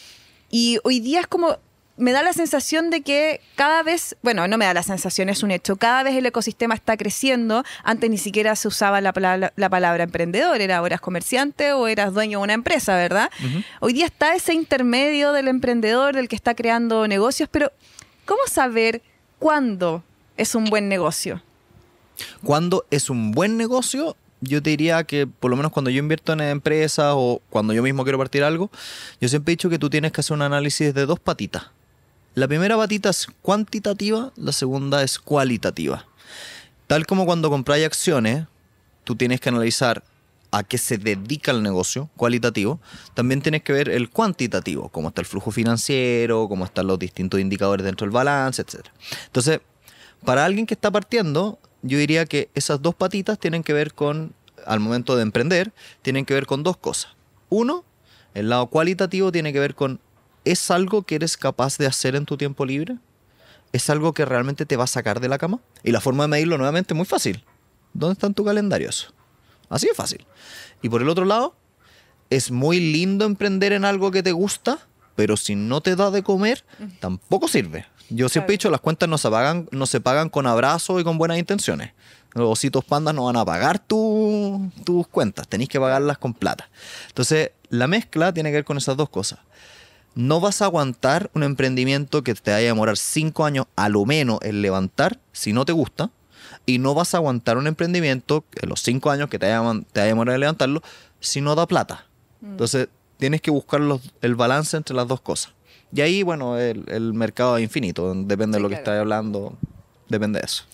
y hoy día es como... Me da la sensación de que cada vez, bueno, no me da la sensación, es un hecho, cada vez el ecosistema está creciendo. Antes ni siquiera se usaba la palabra emprendedor, o eras comerciante o eras dueño de una empresa, ¿verdad? Hoy día está ese intermedio del emprendedor, del que está creando negocios, pero ¿cómo saber cuándo es un buen negocio? ¿Cuándo es un buen negocio? Yo te diría que por lo menos cuando yo invierto en empresas o cuando yo mismo quiero partir algo, yo siempre he dicho que tú tienes que hacer un análisis de dos patitas. La primera patita es cuantitativa, la segunda es cualitativa. Tal como cuando compráis acciones, tú tienes que analizar a qué se dedica el negocio, cualitativo. También tienes que ver el cuantitativo, cómo está el flujo financiero, cómo están los distintos indicadores dentro del balance, etc. Entonces, para alguien que está partiendo, yo diría que esas dos patitas tienen que ver con, al momento de emprender, tienen que ver con dos cosas. Uno, el lado cualitativo tiene que ver con ¿es algo que eres capaz de hacer en tu tiempo libre? ¿Es algo que realmente te va a sacar de la cama? Y la forma de medirlo nuevamente es muy fácil. ¿Dónde está en tu calendario eso? Así de fácil. Y por el otro lado, es muy lindo emprender en algo que te gusta, pero si no te da de comer, tampoco sirve. Yo siempre he dicho, las cuentas no se pagan con abrazos y con buenas intenciones. Los ositos pandas no van a pagar tus cuentas, tenéis que pagarlas con plata. Entonces, la mezcla tiene que ver con esas dos cosas. No vas a aguantar un emprendimiento que te vaya a demorar 5 años a lo menos en levantar si no te gusta. Y no vas a aguantar un emprendimiento en los 5 años que te vaya a demorar en levantarlo si no da plata. Entonces tienes que buscar el balance entre las dos cosas. Y ahí, bueno, el mercado es infinito. Depende de lo que estés hablando. Depende de eso.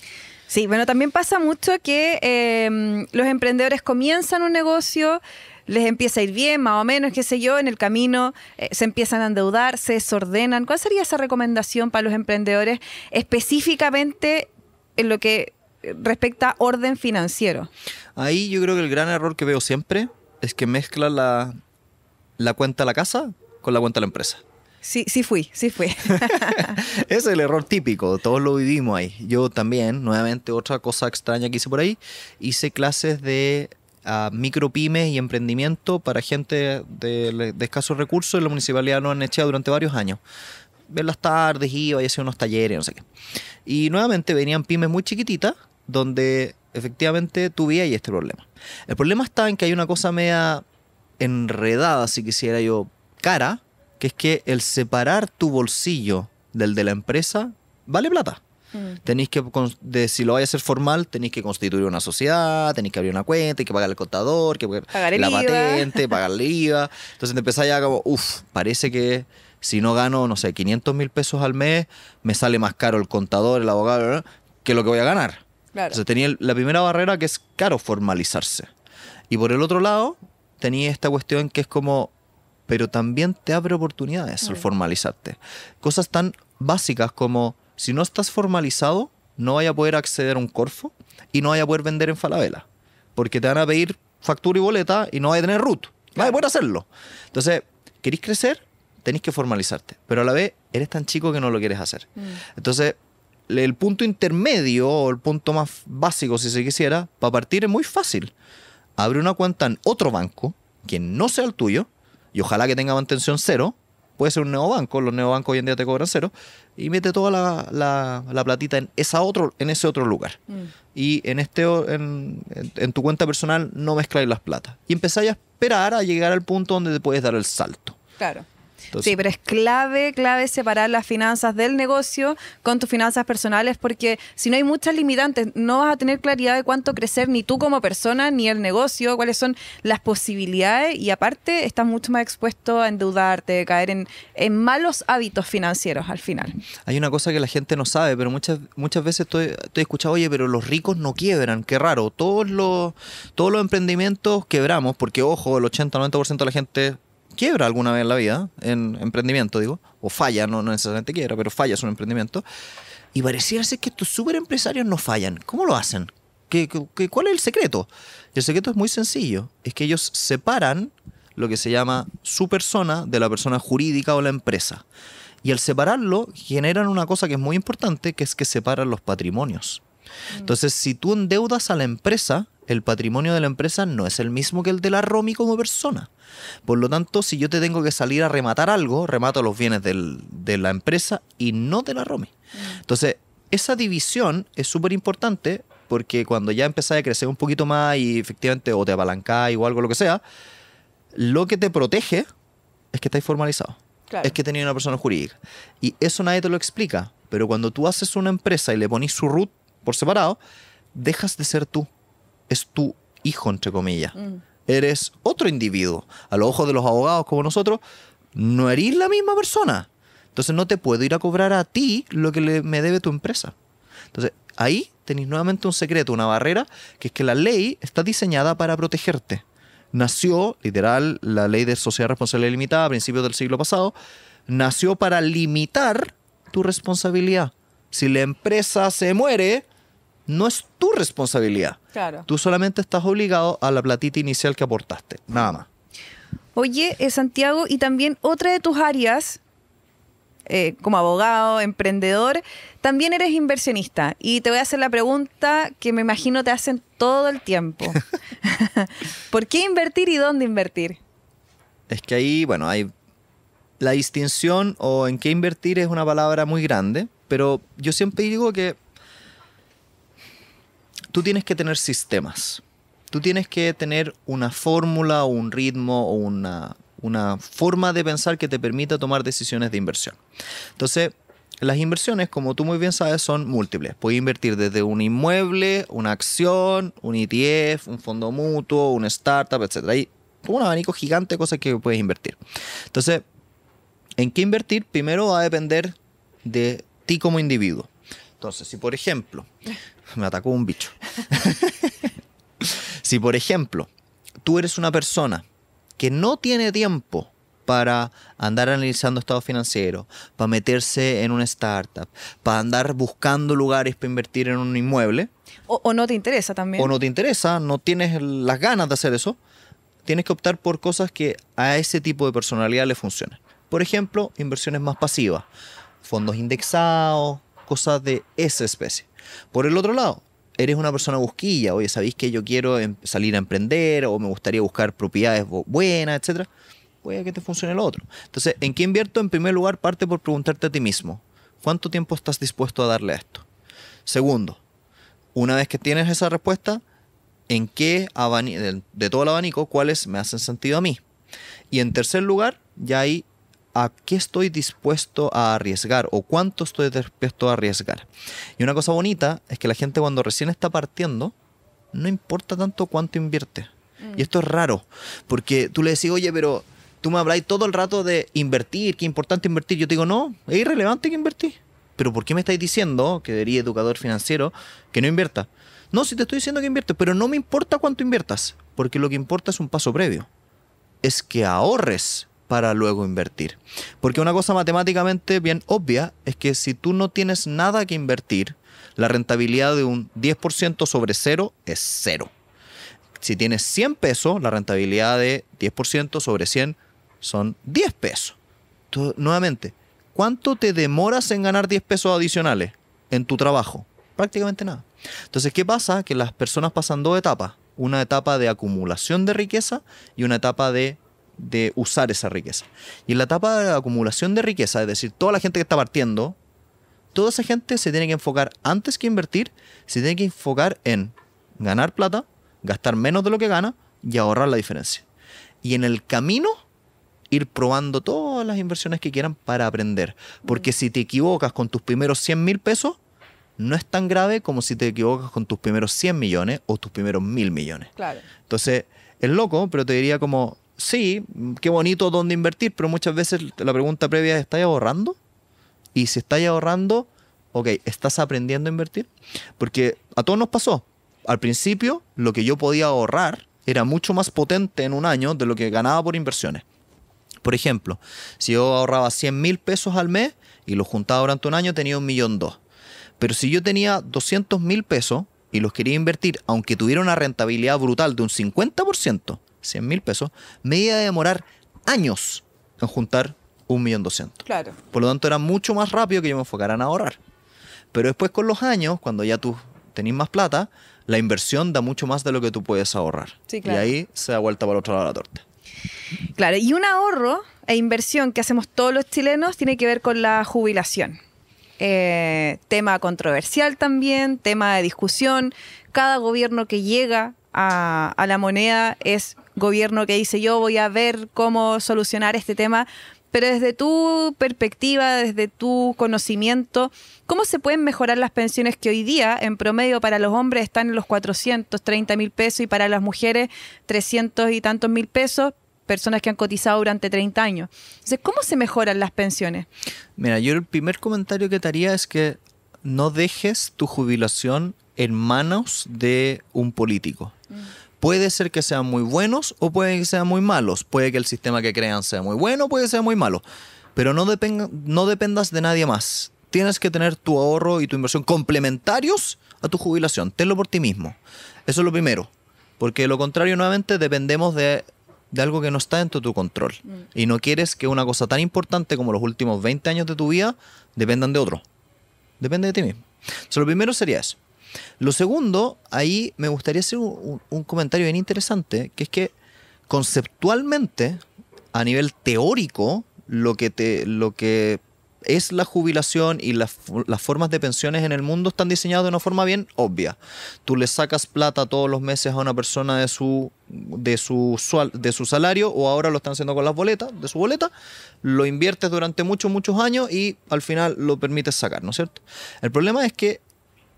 Sí, bueno, también pasa mucho que los emprendedores comienzan un negocio, les empieza a ir bien, más o menos, qué sé yo, en el camino se empiezan a endeudar, se desordenan. ¿Cuál sería esa recomendación para los emprendedores específicamente en lo que respecta a orden financiero? Ahí yo creo que el gran error que veo siempre es que mezcla la cuenta de la casa con la cuenta de la empresa. Sí fui. Ese es el error típico, todos lo vivimos ahí. Yo también, nuevamente, otra cosa extraña que hice por ahí, hice clases de micropymes y emprendimiento para gente de escasos recursos en la municipalidad de Nueva Barnechea durante varios años. En las tardes iba y hacía unos talleres, no sé qué. Y nuevamente venían pymes muy chiquititas donde efectivamente tuve ahí este problema. El problema está en que hay una cosa media enredada, si quisiera yo, cara, que es que el separar tu bolsillo del de la empresa vale plata. Tenéis que, si lo vais a hacer formal, tenéis que constituir una sociedad, tenéis que abrir una cuenta, hay que pagar el contador, que pagar la patente, pagar el IVA. Entonces te empezáis ya como, parece que si no gano, no sé, 500,000 pesos al mes, me sale más caro el contador, el abogado, ¿verdad?, que lo que voy a ganar. Claro. Entonces tenía la primera barrera, que es caro formalizarse. Y por el otro lado, tenía esta cuestión que es como, pero también te abre oportunidades el formalizarte. Cosas tan básicas como, si no estás formalizado, no vaya a poder acceder a un Corfo y no vaya a poder vender en Falabella, porque te van a pedir factura y boleta y no vaya a tener RUT. No vaya a poder hacerlo. Entonces, ¿querés crecer? Tenés que formalizarte, pero a la vez eres tan chico que no lo quieres hacer. Entonces, el punto intermedio o el punto más básico, si se quisiera, para partir es muy fácil. Abre una cuenta en otro banco que no sea el tuyo, y ojalá que tenga mantención cero. Puede ser un neobanco, los neobancos hoy en día te cobran cero, y mete toda la platita en ese otro lugar. Y en tu cuenta personal no mezcláis las platas. Y empezáis a esperar a llegar al punto donde te puedes dar el salto. Claro. Entonces, Sí, pero es clave separar las finanzas del negocio con tus finanzas personales, porque si no hay muchas limitantes, no vas a tener claridad de cuánto crecer ni tú como persona, ni el negocio, cuáles son las posibilidades, y aparte estás mucho más expuesto a endeudarte, caer en malos hábitos financieros al final. hay una cosa que la gente no sabe, pero muchas veces estoy escuchando, oye, pero los ricos no quiebran, qué raro. Todos los emprendimientos quebramos, porque ojo, el 80-90% de la gente quiebra alguna vez en la vida, en emprendimiento digo, o falla, no necesariamente quiebra, pero falla su emprendimiento, y pareciera ser que estos super empresarios no fallan. ¿Cómo lo hacen? ¿Cuál es el secreto? Y el secreto es muy sencillo, es que ellos separan lo que se llama su persona de la persona jurídica o la empresa. Y al separarlo, generan una cosa que es muy importante, que es que separan los patrimonios. Entonces, si tú endeudas a la empresa, el patrimonio de la empresa no es el mismo que el de la Romy como persona. Por lo tanto, si yo te tengo que salir a rematar algo, remato los bienes de la empresa y no de la Romy. Entonces, esa división es súper importante, porque cuando ya empezás a crecer un poquito más y efectivamente o te apalancás o algo, lo que sea, lo que te protege es que estáis formalizados. Claro. Es que tenéis una persona jurídica. Y eso nadie te lo explica. Pero cuando tú haces una empresa y le ponís su root por separado, dejas de ser tú. Es tu hijo, entre comillas. Eres otro individuo. A los ojos de los abogados como nosotros, no eres la misma persona. Entonces no te puedo ir a cobrar a ti lo que me debe tu empresa. Entonces ahí tenéis nuevamente un secreto, una barrera, que es que la ley está diseñada para protegerte. Nació, literal, la ley de sociedad responsabilidad limitada a principios del siglo pasado, nació para limitar tu responsabilidad. Si la empresa se muere, no es tu responsabilidad. Claro. Tú solamente estás obligado a la platita inicial que aportaste, nada más. Oye, Santiago, y también otra de tus áreas, como abogado, emprendedor, también eres inversionista. Y te voy a hacer la pregunta que me imagino te hacen todo el tiempo. ¿Por qué invertir y dónde invertir? Es que ahí, bueno, hay la distinción o en qué invertir es una palabra muy grande, pero yo siempre digo que tú tienes que tener sistemas. Tú tienes que tener una fórmula o un ritmo o una forma de pensar que te permita tomar decisiones de inversión. Entonces, las inversiones, como tú muy bien sabes, son múltiples. Puedes invertir desde un inmueble, una acción, un ETF, un fondo mutuo, un startup, etc. Hay como un abanico gigante de cosas que puedes invertir. Entonces, ¿en qué invertir? Primero va a depender de ti como individuo. Entonces, si por ejemplo, me atacó un bicho. Si por ejemplo, tú eres una persona que no tiene tiempo para andar analizando estados financieros, para meterse en una startup, para andar buscando lugares para invertir en un inmueble. O no te interesa también. O no te interesa, no tienes las ganas de hacer eso, tienes que optar por cosas que a ese tipo de personalidad le funcionen. Por ejemplo, inversiones más pasivas, fondos indexados, cosas de esa especie. Por el otro lado, eres una persona busquilla, oye, ¿sabéis que yo quiero salir a emprender o me gustaría buscar propiedades buenas, etcétera? Puede que te funcione lo otro. Entonces, ¿en qué invierto? En primer lugar, parte por preguntarte a ti mismo, ¿cuánto tiempo estás dispuesto a darle a esto? Segundo, una vez que tienes esa respuesta, ¿en qué de todo el abanico, cuáles me hacen sentido a mí? Y en tercer lugar, ya hay a qué estoy dispuesto a arriesgar o cuánto estoy dispuesto a arriesgar. Y una cosa bonita es que la gente cuando recién está partiendo, no importa tanto cuánto invierte. Y esto es raro, porque tú le decís, oye, pero tú me habláis todo el rato de invertir, qué importante invertir. Yo te digo, no, es irrelevante que invertís. Pero ¿por qué me estáis diciendo, que debería educador financiero, que no invierta? No, si te estoy diciendo que inviertes, pero no me importa cuánto inviertas, porque lo que importa es un paso previo. Es que ahorres para luego invertir. Porque una cosa matemáticamente bien obvia es que si tú no tienes nada que invertir, la rentabilidad de un 10% sobre 0 es 0. Si tienes 100 pesos, la rentabilidad de 10% sobre 100 son 10 pesos. Entonces, nuevamente, ¿cuánto te demoras en ganar 10 pesos adicionales en tu trabajo? Prácticamente nada. Entonces, ¿qué pasa? Que las personas pasan dos etapas. una etapa de acumulación de riqueza y una etapa de usar esa riqueza. Y en la etapa de acumulación de riqueza, es decir, toda la gente que está partiendo, toda esa gente se tiene que enfocar, antes que invertir, se tiene que enfocar en ganar plata, gastar menos de lo que gana y ahorrar la diferencia. Y en el camino, ir probando todas las inversiones que quieran para aprender. Porque si te equivocas con tus primeros 100.000 pesos, no es tan grave como si te equivocas con tus primeros 100 millones o tus primeros 1.000 millones. Claro. Entonces, es loco, pero te diría como, sí, qué bonito dónde invertir, pero muchas veces la pregunta previa es, ¿estás ahorrando? Y si estás ahorrando, ok, ¿estás aprendiendo a invertir? Porque a todos nos pasó. Al principio, lo que yo podía ahorrar era mucho más potente en un año de lo que ganaba por inversiones. Por ejemplo, si yo ahorraba 100.000 pesos al mes y los juntaba durante un año, tenía 1.200.000. Pero si yo tenía 200.000 pesos y los quería invertir, aunque tuviera una rentabilidad brutal de un 50%, 100.000 pesos, me iba a demorar años en juntar 1.200.000. Claro. Por lo tanto, era mucho más rápido que yo me enfocara en ahorrar. Pero después con los años, cuando ya tú tenés más plata, la inversión da mucho más de lo que tú puedes ahorrar. Sí, claro. Y ahí se da vuelta para el otro lado de la torta. Claro, y un ahorro e inversión que hacemos todos los chilenos tiene que ver con la jubilación. Tema controversial también, tema de discusión. Cada gobierno que llega a la moneda es gobierno que dice yo voy a ver cómo solucionar este tema. Pero desde tu perspectiva, desde tu conocimiento, ¿cómo se pueden mejorar las pensiones que hoy día, en promedio, para los hombres están en los 430.000 pesos y para las mujeres 300 y tantos mil pesos? Personas que han cotizado durante 30 años. Entonces, ¿cómo se mejoran las pensiones? Mira, yo el primer comentario que te haría es que no dejes tu jubilación en manos de un político. Puede ser que sean muy buenos o puede que sean muy malos. Puede que el sistema que crean sea muy bueno o puede que sea muy malo. Pero no dependas de nadie más. Tienes que tener tu ahorro y tu inversión complementarios a tu jubilación. Tenlo por ti mismo. Eso es lo primero. Porque de lo contrario, nuevamente, dependemos de algo que no está dentro de tu control. Y no quieres que una cosa tan importante como los últimos 20 años de tu vida dependan de otro. Depende de ti mismo. Entonces, lo primero sería eso. Lo segundo, ahí me gustaría hacer un comentario bien interesante, que es que conceptualmente, a nivel teórico, lo que es la jubilación y las formas de pensiones en el mundo están diseñadas de una forma bien obvia. Tú le sacas plata todos los meses a una persona de su salario, o ahora lo están haciendo con las boletas, de su boleta, lo inviertes durante muchos años y al final lo permites sacar, ¿no es cierto? El problema es que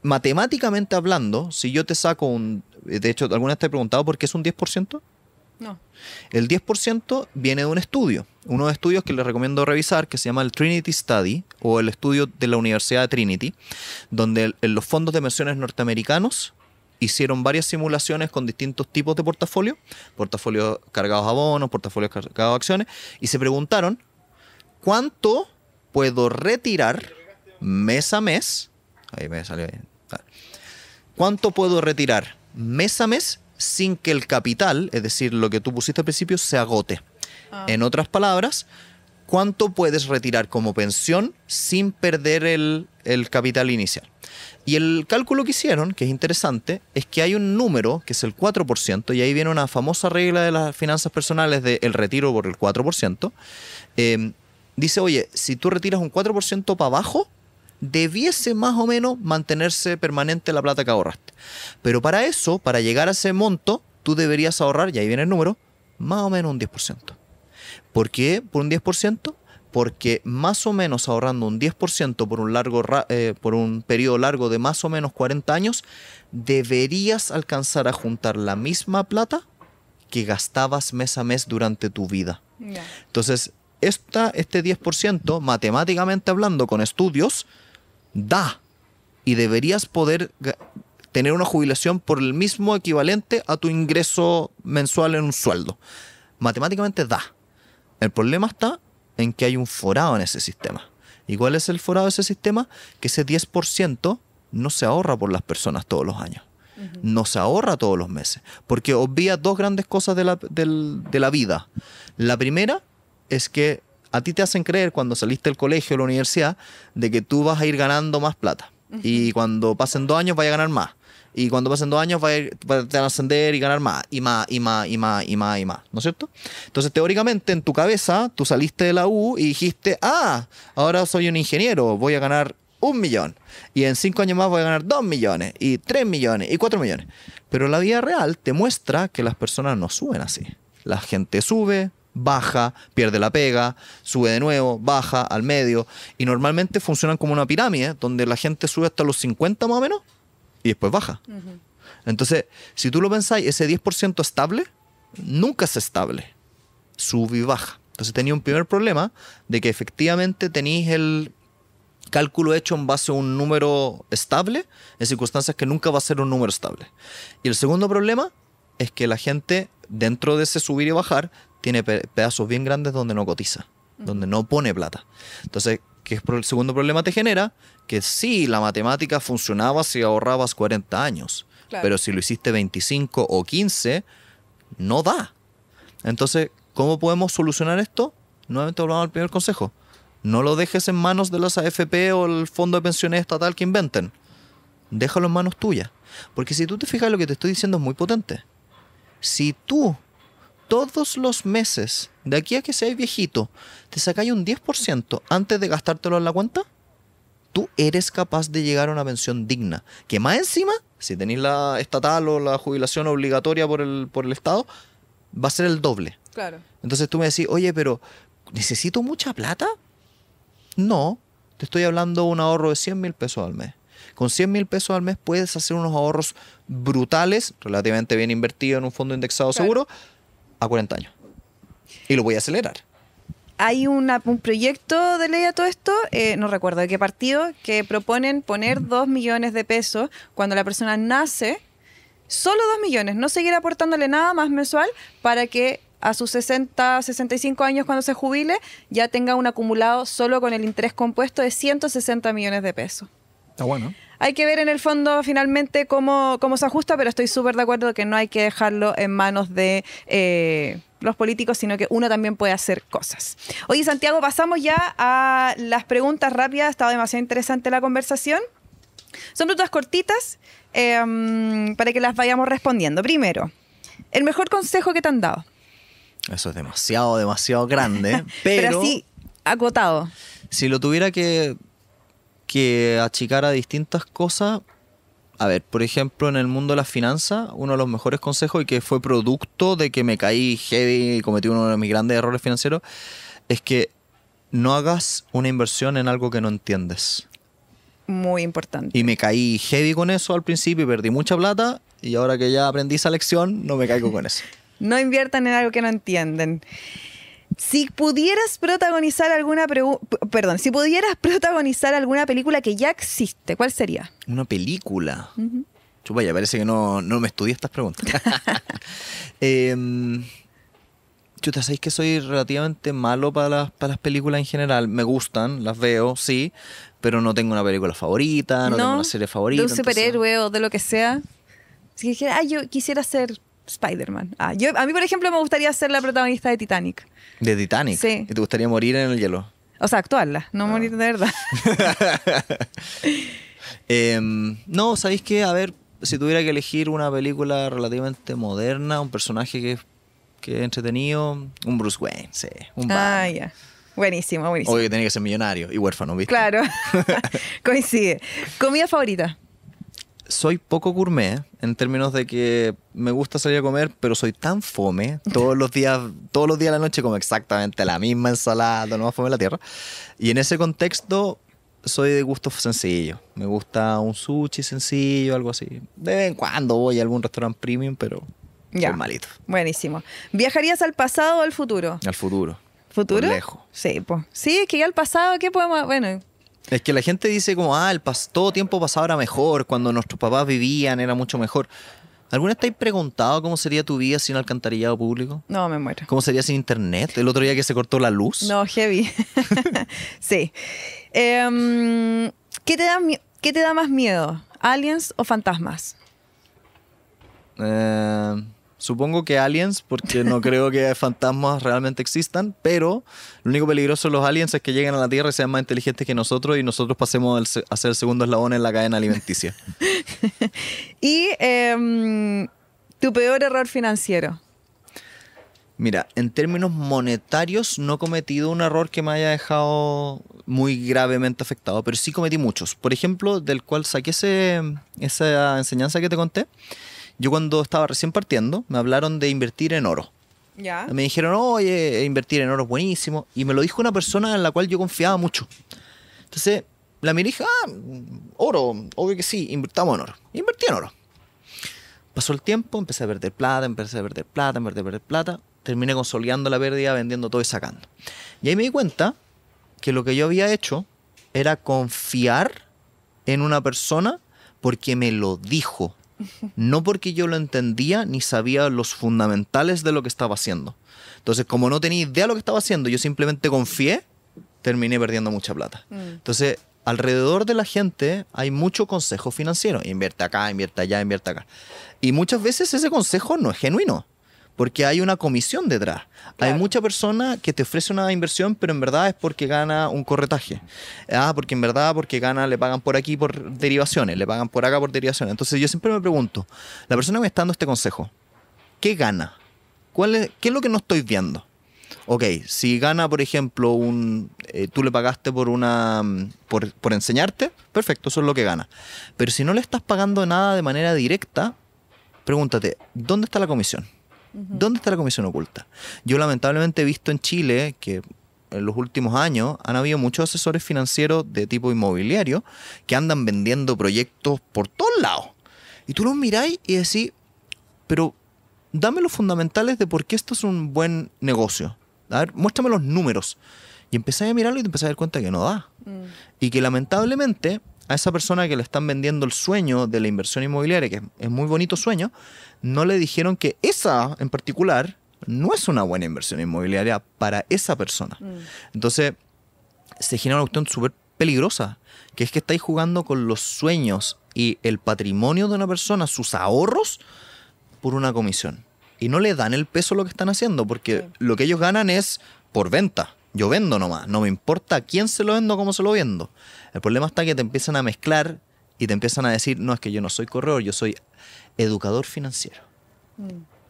matemáticamente hablando, si yo te saco de hecho, ¿alguna vez te he preguntado por qué es un 10%? No. El 10% viene de un estudio, unos estudios que les recomiendo revisar, que se llama el Trinity Study, o el estudio de la Universidad de Trinity, donde en los fondos de pensiones norteamericanos hicieron varias simulaciones con distintos tipos de portafolios cargados a bonos, portafolios cargados a acciones, y se preguntaron, ¿cuánto puedo retirar mes a mes? Ahí me salió bien. ¿Cuánto puedo retirar mes a mes sin que el capital, es decir, lo que tú pusiste al principio, se agote? En otras palabras, ¿cuánto puedes retirar como pensión sin perder el capital inicial? Y el cálculo que hicieron, que es interesante, es que hay un número, que es el 4%, y ahí viene una famosa regla de las finanzas personales del retiro por el 4%. Dice, oye, si tú retiras un 4% para abajo, debiese más o menos mantenerse permanente la plata que ahorraste. Pero para eso, para llegar a ese monto, tú deberías ahorrar, y ahí viene el número, más o menos un 10%. ¿Por qué por un 10%? Porque más o menos ahorrando un 10% por un periodo largo de más o menos 40 años, deberías alcanzar a juntar la misma plata que gastabas mes a mes durante tu vida. Yeah. Entonces, este 10%, matemáticamente hablando, con estudios, da, y deberías poder tener una jubilación por el mismo equivalente a tu ingreso mensual en un sueldo. Matemáticamente da. El problema está en que hay un forado en ese sistema. ¿Y cuál es el forado de ese sistema? Que ese 10% no se ahorra por las personas todos los años. No se ahorra todos los meses. Porque obvia dos grandes cosas de la vida. La primera es que a ti te hacen creer cuando saliste del colegio o la universidad de que tú vas a ir ganando más plata. Y cuando pasen 2 años vas a ganar más. Y cuando pasen 2 años te van a ascender y ganar más, y más, y más, y más, y más, y más, ¿no es cierto? Entonces, teóricamente, en tu cabeza, tú saliste de la U y dijiste, ahora soy un ingeniero, voy a ganar 1 millón. Y en 5 años más voy a ganar 2 millones, y 3 millones, y 4 millones. Pero la vida real te muestra que las personas no suben así. La gente sube, baja, pierde la pega, sube de nuevo, baja, al medio. Y normalmente funcionan como una pirámide, donde la gente sube hasta los 50 más o menos, y después baja. Entonces, si tú lo pensáis, ese 10% estable, nunca es estable. Sube y baja. Entonces tenía un primer problema de que efectivamente tenéis el cálculo hecho en base a un número estable, en circunstancias que nunca va a ser un número estable. Y el segundo problema es que la gente, dentro de ese subir y bajar, tiene pedazos bien grandes donde no cotiza, donde no pone plata. Entonces, ¿qué el segundo problema te genera? Que sí, la matemática funcionaba si ahorrabas 40 años, claro, pero si lo hiciste 25 o 15, no da. Entonces, ¿cómo podemos solucionar esto? Nuevamente volvamos al primer consejo. No lo dejes en manos de las AFP o el fondo de pensiones estatal que inventen. Déjalo en manos tuyas. Porque si tú te fijas, lo que te estoy diciendo es muy potente. Si tú todos los meses, de aquí a que seas viejito, te sacáis un 10% antes de gastártelo en la cuenta, tú eres capaz de llegar a una pensión digna. Que más encima, si tenéis la estatal o la jubilación obligatoria por el Estado, va a ser el doble. Claro. Entonces tú me decís, oye, pero ¿necesito mucha plata? No, te estoy hablando de un ahorro de 100.000 pesos al mes. Con 100.000 pesos al mes puedes hacer unos ahorros brutales, relativamente bien invertidos en un fondo indexado, claro, seguro, a 40 años. Y lo voy a acelerar. Hay un proyecto de ley a todo esto, no recuerdo de qué partido, que proponen poner 2 millones de pesos cuando la persona nace, solo 2 millones, no seguir aportándole nada más mensual para que a sus 60, 65 años cuando se jubile, ya tenga un acumulado solo con el interés compuesto de 160 millones de pesos. Está bueno. Hay que ver en el fondo finalmente cómo se ajusta, pero estoy súper de acuerdo que no hay que dejarlo en manos de los políticos, sino que uno también puede hacer cosas. Oye, Santiago, pasamos ya a las preguntas rápidas. Ha estado demasiado interesante la conversación. Son preguntas cortitas para que las vayamos respondiendo. Primero, el mejor consejo que te han dado. Eso es demasiado grande. Pero así, acotado. Si lo tuviera que achicar a distintas cosas, a ver, por ejemplo, en el mundo de las finanzas, uno de los mejores consejos, y que fue producto de que me caí heavy y cometí uno de mis grandes errores financieros, es que no hagas una inversión en algo que no entiendes. Muy importante. Y me caí heavy con eso al principio y perdí mucha plata, y ahora que ya aprendí esa lección, no me caigo con eso. No inviertan en algo que no entienden. Si pudieras protagonizar alguna película que ya existe, ¿cuál sería? ¿Una película? Chupa, ya parece que no me estudié estas preguntas. Chuta, ¿sabéis que soy relativamente malo para las películas en general? Me gustan, las veo, sí, pero no tengo una película favorita, no tengo una serie favorita. De un superhéroe o de lo que sea. Si dijera, yo quisiera ser Spider-Man. A mí, por ejemplo, me gustaría ser la protagonista de Titanic. ¿De Titanic? Sí. ¿Y te gustaría morir en el hielo? O sea, actuarla, no morir de verdad. No, ¿sabéis qué? A ver, si tuviera que elegir una película relativamente moderna, un personaje que es entretenido, un Bruce Wayne, sí. Un Batman. Ya. Buenísimo. Obvio que tenía que ser millonario y huérfano, ¿viste? Claro. Coincide. ¿Comida favorita? Soy poco gourmet en términos de que me gusta salir a comer, pero soy tan fome. Todos los días de la noche como exactamente la misma ensalada, lo más fome de la tierra. Y en ese contexto soy de gustos sencillos. Me gusta un sushi sencillo, algo así. De vez en cuando voy a algún restaurante premium, pero soy malito. Buenísimo. ¿Viajarías al pasado o al futuro? Al futuro. ¿Futuro? Por lejos. Sí, pues. Sí, es que ya al pasado, ¿qué podemos...? Bueno... Es que la gente dice como, todo tiempo pasado era mejor, cuando nuestros papás vivían era mucho mejor. ¿Alguna vez te has preguntado cómo sería tu vida sin alcantarillado público? No, me muero. ¿Cómo sería sin internet? ¿El otro día que se cortó la luz? No, heavy. Sí. ¿Qué te da más miedo? ¿Aliens o fantasmas? Supongo que aliens, porque no creo que fantasmas realmente existan, pero lo único peligroso de los aliens es que lleguen a la Tierra y sean más inteligentes que nosotros y nosotros pasemos a ser el segundo eslabón en la cadena alimenticia. Y tu peor error financiero. Mira, en términos monetarios no he cometido un error que me haya dejado muy gravemente afectado, pero sí cometí muchos. Por ejemplo, del cual saqué esa enseñanza que te conté. Yo cuando estaba recién partiendo, me hablaron de invertir en oro. ¿Ya? Me dijeron, oye, invertir en oro es buenísimo. Y me lo dijo una persona en la cual yo confiaba mucho. Entonces, la miré y dije, oro, obvio que sí, invirtamos en oro. Invertí en oro. Pasó el tiempo, empecé a perder plata. Terminé consolidando la pérdida, vendiendo todo y sacando. Y ahí me di cuenta que lo que yo había hecho era confiar en una persona porque me lo dijo. No porque yo lo entendía ni sabía los fundamentales de lo que estaba haciendo. Entonces, como no tenía idea de lo que estaba haciendo, yo simplemente confié, terminé perdiendo mucha plata. Entonces, alrededor de la gente hay mucho consejo financiero. Invierte acá, invierte allá, invierte acá. Y muchas veces ese consejo no es genuino, porque hay una comisión detrás. Claro. Hay mucha persona que te ofrece una inversión, pero en verdad es porque gana un corretaje. Porque en verdad, porque gana, le pagan por aquí por derivaciones, le pagan por acá por derivaciones. Entonces yo siempre me pregunto, la persona que me está dando este consejo, ¿qué gana? ¿Qué es lo que no estoy viendo? Ok, si gana, por ejemplo, tú le pagaste por enseñarte, perfecto, eso es lo que gana. Pero si no le estás pagando nada de manera directa, pregúntate, ¿dónde está la comisión? ¿Dónde está la comisión oculta? Yo lamentablemente he visto en Chile que en los últimos años han habido muchos asesores financieros de tipo inmobiliario que andan vendiendo proyectos por todos lados. Y tú los miráis y decís, pero dame los fundamentales de por qué esto es un buen negocio. A ver, muéstrame los números. Y empecé a mirarlo y te empecé a dar cuenta que no da. Y que lamentablemente a esa persona que le están vendiendo el sueño de la inversión inmobiliaria, que es muy bonito sueño, no le dijeron que esa en particular no es una buena inversión inmobiliaria para esa persona. Entonces se genera una cuestión súper peligrosa, que es que estáis jugando con los sueños y el patrimonio de una persona, sus ahorros, por una comisión. Y no le dan el peso a lo que están haciendo, porque lo que ellos ganan es por venta. Yo vendo nomás, no me importa a quién se lo vendo o cómo se lo vendo. El problema está que te empiezan a mezclar y te empiezan a decir, no, es que yo no soy corredor, yo soy educador financiero.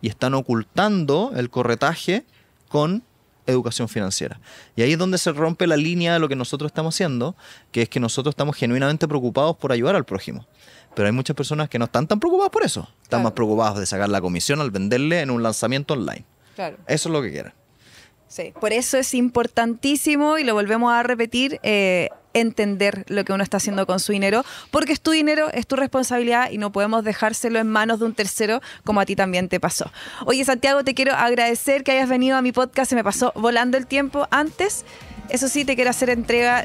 Y están ocultando el corretaje con educación financiera. Y ahí es donde se rompe la línea de lo que nosotros estamos haciendo, que es que nosotros estamos genuinamente preocupados por ayudar al prójimo. Pero hay muchas personas que no están tan preocupadas por eso. Están más preocupados de sacar la comisión al venderle en un lanzamiento online. Claro. Eso es lo que quieren. Sí, por eso es importantísimo, y lo volvemos a repetir, entender lo que uno está haciendo con su dinero, porque es tu dinero, es tu responsabilidad y no podemos dejárselo en manos de un tercero, como a ti también te pasó. Oye, Santiago, te quiero agradecer que hayas venido a mi podcast, se me pasó volando el tiempo antes. Eso sí, te quiero hacer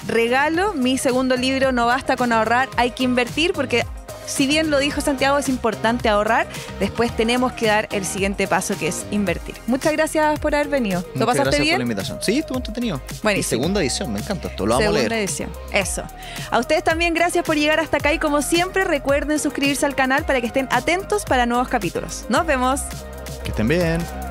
regalo, mi segundo libro, No basta con ahorrar, hay que invertir, porque si bien lo dijo Santiago, es importante ahorrar, después tenemos que dar el siguiente paso, que es invertir. Muchas gracias por haber venido. ¿Lo pasaste bien? Gracias por la invitación. Sí, estuvo entretenido. Buenísimo. Y segunda edición, me encanta esto, lo vamos a leer. Segunda edición, eso. A ustedes también gracias por llegar hasta acá y como siempre recuerden suscribirse al canal para que estén atentos para nuevos capítulos. Nos vemos. Que estén bien.